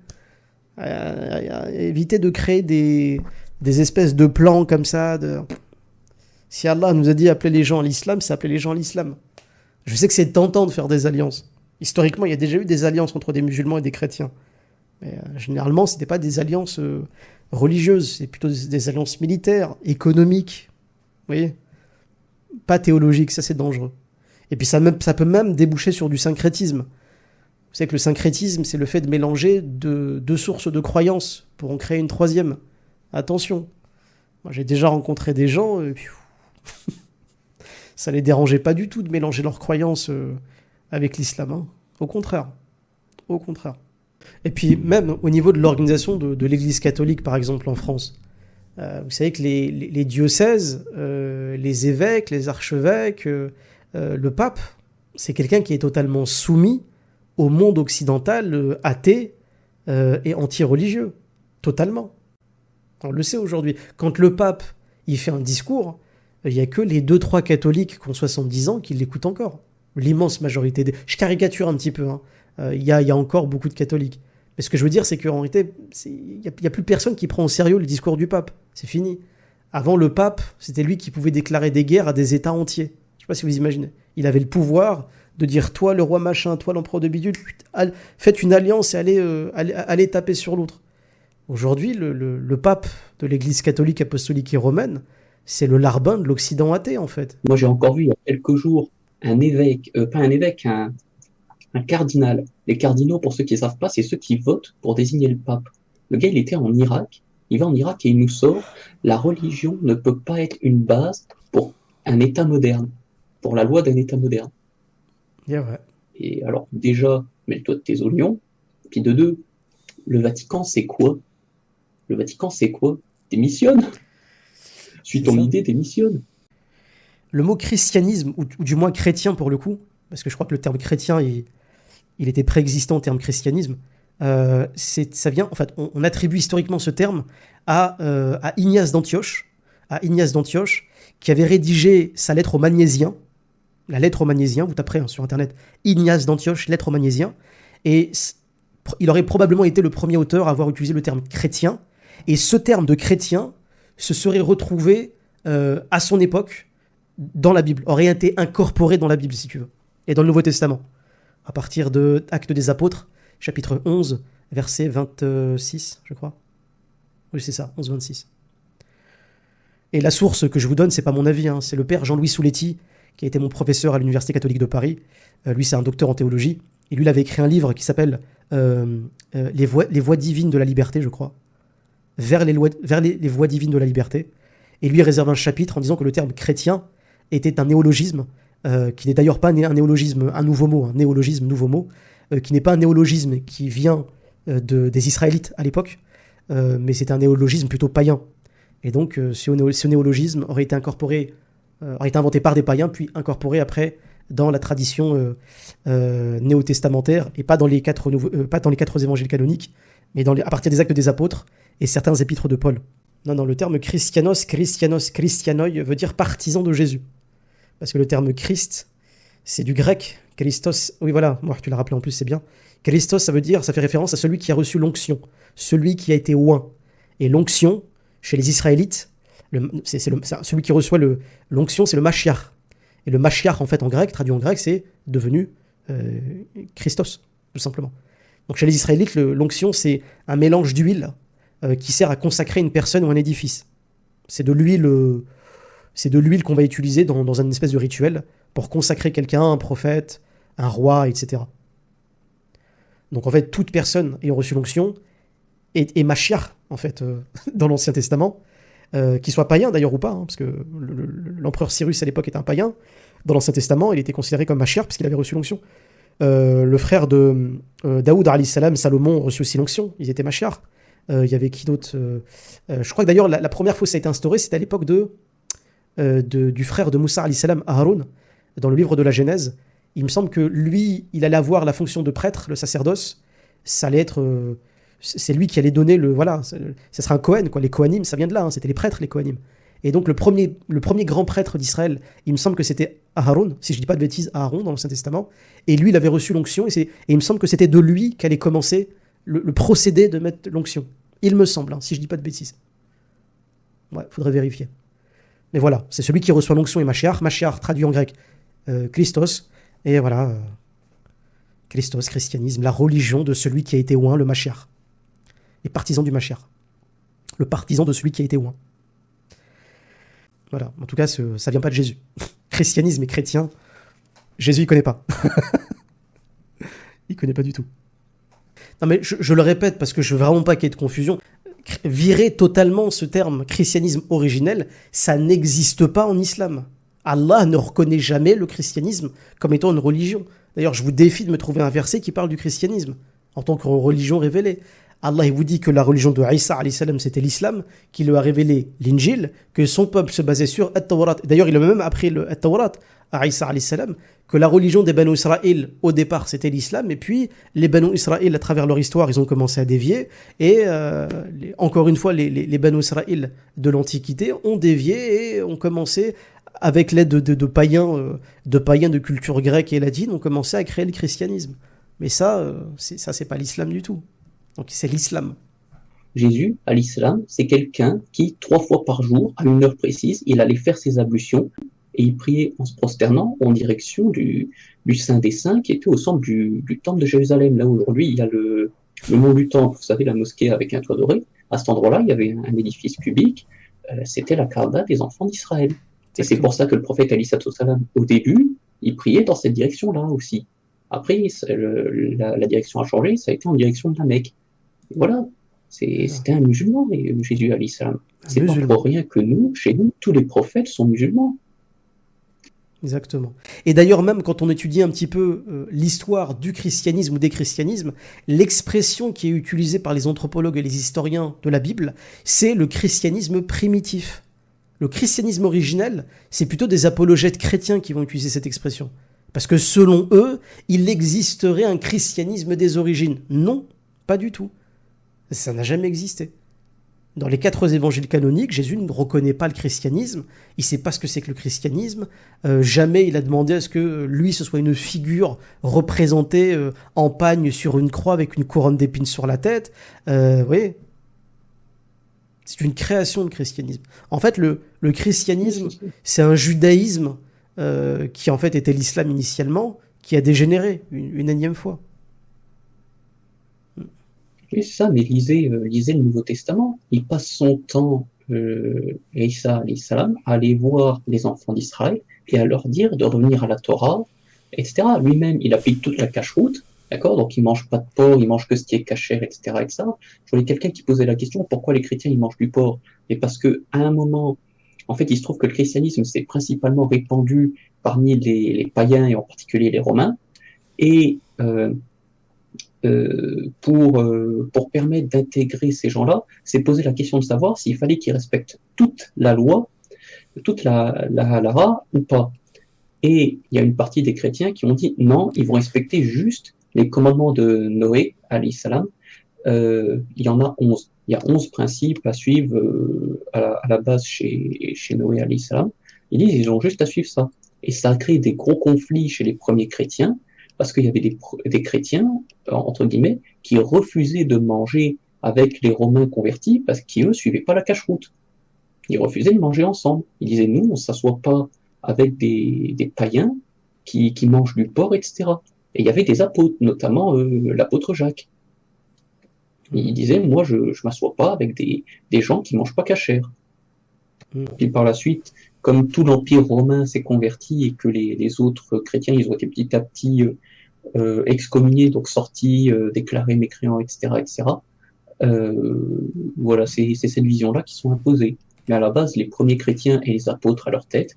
Évitez de créer des espèces de plans comme ça. Si Allah nous a dit appeler les gens à l'islam, c'est appeler les gens à l'islam. Je sais que c'est tentant de faire des alliances. Historiquement, il y a déjà eu des alliances entre des musulmans et des chrétiens. Mais généralement, ce n'était pas des alliances religieuses, c'est plutôt des alliances militaires, économiques. Vous voyez? Pas théologiques, ça c'est dangereux. Et puis ça peut même déboucher sur du syncrétisme. Vous savez que le syncrétisme, c'est le fait de mélanger deux sources de croyances pour en créer une troisième. Attention. Moi, j'ai déjà rencontré des gens, et puis, ça les dérangeait pas du tout de mélanger leurs croyances avec l'islam. Hein. Au contraire. Au contraire. Et puis même au niveau de l'organisation de l'Église catholique, par exemple, en France. Vous savez que les diocèses, les évêques, les archevêques, le pape, c'est quelqu'un qui est totalement soumis au monde occidental athée et anti-religieux. Totalement. On le sait aujourd'hui. Quand le pape il fait un discours, il n'y a que les 2-3 catholiques qui ont 70 ans qui l'écoutent encore. L'immense majorité Je caricature un petit peu. Hein. Il y a encore beaucoup de catholiques. Mais ce que je veux dire, c'est qu'en réalité, il n'y a plus personne qui prend au sérieux le discours du pape. C'est fini. Avant, le pape, c'était lui qui pouvait déclarer des guerres à des États entiers. Je ne sais pas si vous imaginez. Il avait le pouvoir de dire, toi, le roi machin, toi, l'empereur de bidule, faites une alliance et allez taper sur l'autre. Aujourd'hui, le pape de l'Église catholique, apostolique et romaine, c'est le larbin de l'Occident athée, en fait. Moi, j'ai encore vu il y a quelques jours un évêque, un cardinal. Les cardinaux, pour ceux qui ne savent pas, c'est ceux qui votent pour désigner le pape. Le gars, il était en Irak. Il va en Irak et il nous sort la religion ne peut pas être une base pour un État moderne, pour la loi d'un État moderne. Yeah, ouais. Et alors, déjà, mets-toi de tes oignons. Puis de deux, le Vatican, c'est quoi? Le Vatican, c'est quoi? Démissionne. Suis ton idée, démissionne. Le mot christianisme, ou du moins chrétien pour le coup, parce que je crois que le terme chrétien, il était préexistant au terme christianisme, ça vient, en fait, on attribue historiquement ce terme à Ignace d'Antioche, à Ignace d'Antioche, qui avait rédigé sa lettre aux Magnésiens. La lettre aux Magnésiens, vous taperez sur internet Ignace d'Antioche, lettre aux Magnésiens, et il aurait probablement été le premier auteur à avoir utilisé le terme chrétien, et ce terme de chrétien se serait retrouvé à son époque dans la Bible, aurait été incorporé dans la Bible, si tu veux, et dans le Nouveau Testament, à partir de Actes des Apôtres, chapitre 11, verset 26, je crois. Oui, c'est ça, 11-26. Et la source que je vous donne, c'est pas mon avis, hein, c'est le père Jean-Louis Souletti, qui a été mon professeur à l'Université catholique de Paris. Lui, c'est un docteur en théologie. Et lui, il avait écrit un livre qui s'appelle les voies divines de la liberté, je crois. Vers les voies divines de la liberté. Et lui, il réserve un chapitre en disant que le terme chrétien était un néologisme, qui n'est d'ailleurs pas un néologisme, un nouveau mot, un néologisme, nouveau mot, qui n'est pas un néologisme qui vient des Israélites à l'époque, mais c'est un néologisme plutôt païen. Et donc, ce néologisme aurait été incorporé, aurait été inventé par des païens, puis incorporé après dans la tradition néo-testamentaire, et pas dans les quatre évangiles canoniques, mais à partir des Actes des Apôtres et certains épîtres de Paul. Non, le terme christianos, christianoi veut dire partisan de Jésus. Parce que le terme Christ, c'est du grec, Christos, oui voilà, moi tu l'as rappelé en plus, c'est bien. Christos, ça fait référence à celui qui a reçu l'onction, celui qui a été oint. Et l'onction, chez les Israélites, celui qui reçoit l'onction, c'est le Mashiach. Et le Mashiach, en fait, en grec, traduit en grec, c'est devenu Christos, tout simplement. Donc chez les Israélites, l'onction, c'est un mélange d'huile qui sert à consacrer une personne ou un édifice. C'est de l'huile qu'on va utiliser dans une espèce de rituel pour consacrer quelqu'un, un prophète, un roi, etc. Donc en fait, toute personne ayant reçu l'onction est Mashiach, en fait, dans l'Ancien Testament, qu'il soit païen d'ailleurs ou pas, hein, parce que l'empereur Cyrus à l'époque était un païen. Dans l'Ancien Testament, il était considéré comme Mashiach parce qu'il avait reçu l'onction. Le frère de Daoud, alayhi salam, Salomon, reçu aussi l'onction, ils étaient Mashiach. Il y avait qui d'autre je crois que d'ailleurs la première fois que ça a été instauré, c'était à l'époque du frère de Moussa alayhi salam, Aaron, dans le livre de la Genèse. Il me semble que lui, il allait avoir la fonction de prêtre, le sacerdoce. Ça allait être c'est lui qui allait donner ça serait un Kohen, quoi. Les Kohanim, ça vient de là, hein, c'était les prêtres, les Kohanim. Et donc le premier grand prêtre d'Israël, il me semble que c'était Aaron, si je dis pas de bêtises, Aaron dans l'Ancien Testament. Et lui, il avait reçu l'onction, et il me semble que c'était de lui qu'allait commencer le procédé de mettre l'onction. Il me semble, hein, si je dis pas de bêtises. Ouais, faudrait vérifier. Mais voilà, c'est celui qui reçoit l'onction et Mashiach. Mashiach traduit en grec Christos. Et voilà, Christos, christianisme, la religion de celui qui a été oint, le Mashiach. Les partisans du Mashiach. Le partisan de celui qui a été oint. Voilà, en tout cas, ça vient pas de Jésus. Christianisme et chrétien, Jésus, il connaît pas. Il connaît pas du tout. Non mais je le répète parce que je veux vraiment pas qu'il y ait de confusion. Virer totalement ce terme christianisme originel, ça n'existe pas en islam. Allah ne reconnaît jamais le christianisme comme étant une religion. D'ailleurs, je vous défie de me trouver un verset qui parle du christianisme en tant que religion révélée. Allah il vous dit que la religion de Isa alayhi salam c'était l'islam, qu'il lui a révélé l'Injil, que son peuple se basait sur At-Tawrat. D'ailleurs, il a même appris le At-Tawrat à Isa alayhi salam, que la religion des Banu Israël au départ c'était l'islam, et puis les Banu Israël à travers leur histoire ils ont commencé à dévier, et encore une fois les Banu Israël de l'Antiquité ont dévié et ont commencé avec l'aide de païens de culture grecque et latine, ont commencé à créer le christianisme. Mais ça c'est pas l'islam du tout. Donc c'est l'islam. Jésus, à l'islam, c'est quelqu'un qui, 3 fois par jour, à une heure précise, il allait faire ses ablutions et il priait en se prosternant en direction du Saint des Saints qui était au centre du temple de Jérusalem. Là, aujourd'hui, il y a le mont du temple, vous savez, la mosquée avec un toit doré. À cet endroit-là, il y avait un édifice cubique. C'était la Kaaba des enfants d'Israël. Et c'est pour ça que le prophète, alayhi salam, au début, il priait dans cette direction-là aussi. Après, la direction a changé, ça a été en direction de la Mecque. Voilà, c'était un musulman, Jésus alayhi salam. C'est pas pour rien que chez nous, tous les prophètes sont musulmans. Exactement. Et d'ailleurs, même quand on étudie un petit peu l'histoire du christianisme ou des christianismes, l'expression qui est utilisée par les anthropologues et les historiens de la Bible, c'est le christianisme primitif. Le christianisme originel, c'est plutôt des apologètes chrétiens qui vont utiliser cette expression. Parce que selon eux, il existerait un christianisme des origines. Non, pas du tout. Ça n'a jamais existé. Dans les 4 évangiles canoniques, Jésus ne reconnaît pas le christianisme, il ne sait pas ce que c'est que le christianisme, jamais il a demandé à ce que lui, ce soit une figure représentée en pagne sur une croix avec une couronne d'épines sur la tête. Oui, c'est une création de christianisme. En fait, le christianisme, c'est un judaïsme qui en fait était l'islam initialement, qui a dégénéré une énième fois. Oui, c'est ça, mais lisez le Nouveau Testament. Il passe son temps, Isa alayhi salam, à aller voir les enfants d'Israël et à leur dire de revenir à la Torah, etc. Lui-même, il applique toute la cacheroute, d'accord? Donc il mange pas de porc, il mange que ce qui est cachère, etc., etc. Je voyais quelqu'un qui posait la question, pourquoi les chrétiens, ils mangent du porc? Et parce que, à un moment, en fait, il se trouve que le christianisme s'est principalement répandu parmi les païens et en particulier les Romains. Et, pour permettre d'intégrer ces gens-là, c'est poser la question de savoir s'il fallait qu'ils respectent toute la loi, toute la halakha ou pas. Et il y a une partie des chrétiens qui ont dit non, ils vont respecter juste les commandements de Noé, alayhi salam. Il y en a 11. Il y a 11 principes à suivre à la base chez Noé, alayhi salam. Ils disent ils ont juste à suivre ça. Et ça a créé des gros conflits chez les premiers chrétiens, parce qu'il y avait des chrétiens, entre guillemets, qui refusaient de manger avec les Romains convertis parce qu'ils, eux, suivaient pas la cacheroute. Ils refusaient de manger ensemble. Ils disaient, nous, on s'assoit pas avec des païens qui mangent du porc, etc. Et il y avait des apôtres, notamment l'apôtre Jacques. Il disait, moi, je m'assois pas avec des gens qui mangent pas cachère. Puis par la suite, comme tout l'Empire romain s'est converti et que les autres chrétiens, ils ont été petit à petit excommuniés, donc sortis, déclarés mécréants, etc., etc. Voilà, c'est cette vision-là qui sont imposées. Mais à la base, les premiers chrétiens et les apôtres à leur tête,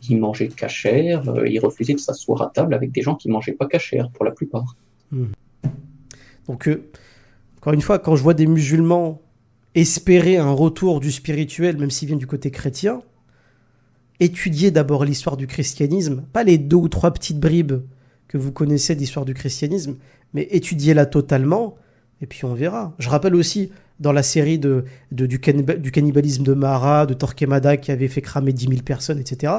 ils mangeaient cachère, ils refusaient de s'asseoir à table avec des gens qui mangeaient pas cachère, pour la plupart. Donc, encore une fois, quand je vois des musulmans espérer un retour du spirituel, même s'il vient du côté chrétien, étudiez d'abord l'histoire du christianisme, pas les 2 ou 3 petites bribes que vous connaissez d'histoire du christianisme, mais étudiez-la totalement, et puis on verra. Je rappelle aussi, dans la série du cannibalisme de Mahara, de Torquemada, qui avait fait cramer 10 000 personnes, etc.,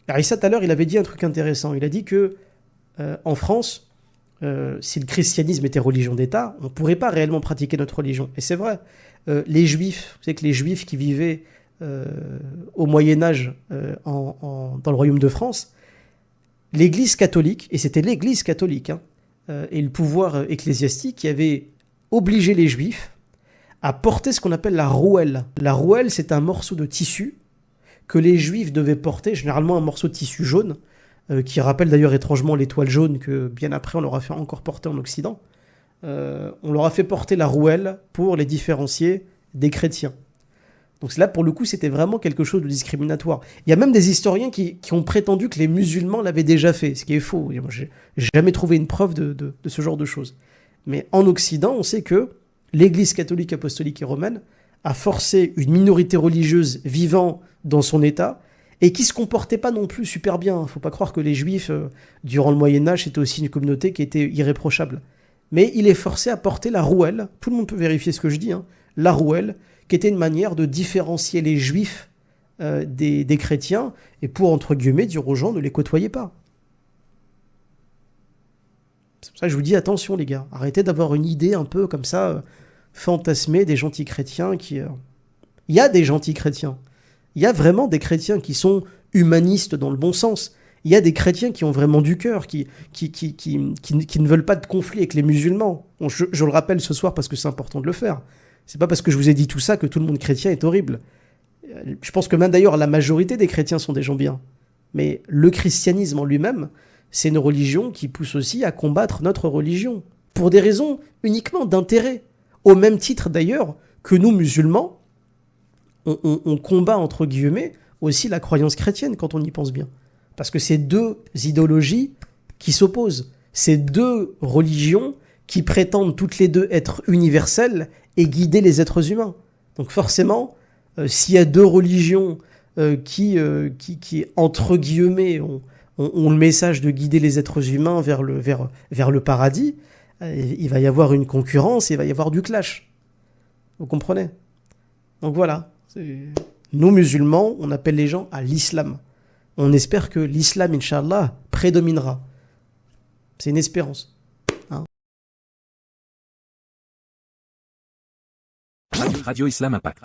Arissa, tout à l'heure, il avait dit un truc intéressant. Il a dit que, en France, si le christianisme était religion d'État, on ne pourrait pas réellement pratiquer notre religion. Et c'est vrai. Les Juifs, vous savez que les Juifs qui vivaient au Moyen-Âge dans le royaume de France, l'Église catholique, et c'était l'Église catholique, et le pouvoir ecclésiastique qui avait obligé les Juifs à porter ce qu'on appelle la rouelle. La rouelle, c'est un morceau de tissu que les Juifs devaient porter, généralement un morceau de tissu jaune, qui rappelle d'ailleurs étrangement l'étoile jaune que bien après on leur a fait encore porter en Occident. On leur a fait porter la rouelle pour les différencier des chrétiens. Donc là, pour le coup, c'était vraiment quelque chose de discriminatoire. Il y a même des historiens qui ont prétendu que les musulmans l'avaient déjà fait, ce qui est faux. Moi, j'ai jamais trouvé une preuve de ce genre de choses. Mais en Occident, on sait que l'Église catholique, apostolique et romaine a forcé une minorité religieuse vivant dans son État et qui se comportait pas non plus super bien. Faut pas croire que les Juifs, durant le Moyen-Âge, c'était aussi une communauté qui était irréprochable. Mais il est forcé à porter la rouelle. Tout le monde peut vérifier ce que je dis, la rouelle, qui était une manière de différencier les Juifs des chrétiens et pour, entre guillemets, dire aux gens ne les côtoyez pas. C'est pour ça que je vous dis attention, les gars. Arrêtez d'avoir une idée un peu comme ça, fantasmée des gentils chrétiens qui... Il y a des gentils chrétiens. Il y a vraiment des chrétiens qui sont humanistes dans le bon sens. Il y a des chrétiens qui ont vraiment du cœur, qui ne veulent pas de conflit avec les musulmans. Bon, je le rappelle ce soir parce que c'est important de le faire. C'est pas parce que je vous ai dit tout ça que tout le monde chrétien est horrible. Je pense que même d'ailleurs la majorité des chrétiens sont des gens bien. Mais le christianisme en lui-même, c'est une religion qui pousse aussi à combattre notre religion. Pour des raisons uniquement d'intérêt. Au même titre d'ailleurs que nous musulmans, on combat entre guillemets aussi la croyance chrétienne quand on y pense bien. Parce que c'est 2 idéologies qui s'opposent. C'est 2 religions qui prétendent toutes les 2 être universelles et guider les êtres humains. Donc forcément, s'il y a 2 religions qui entre guillemets, ont le message de guider les êtres humains vers le paradis, il va y avoir une concurrence, il va y avoir du clash. Vous comprenez? Donc voilà. Nous, musulmans, on appelle les gens à l'islam. On espère que l'islam, Inch'Allah, prédominera. C'est une espérance. Radio Islam Impact.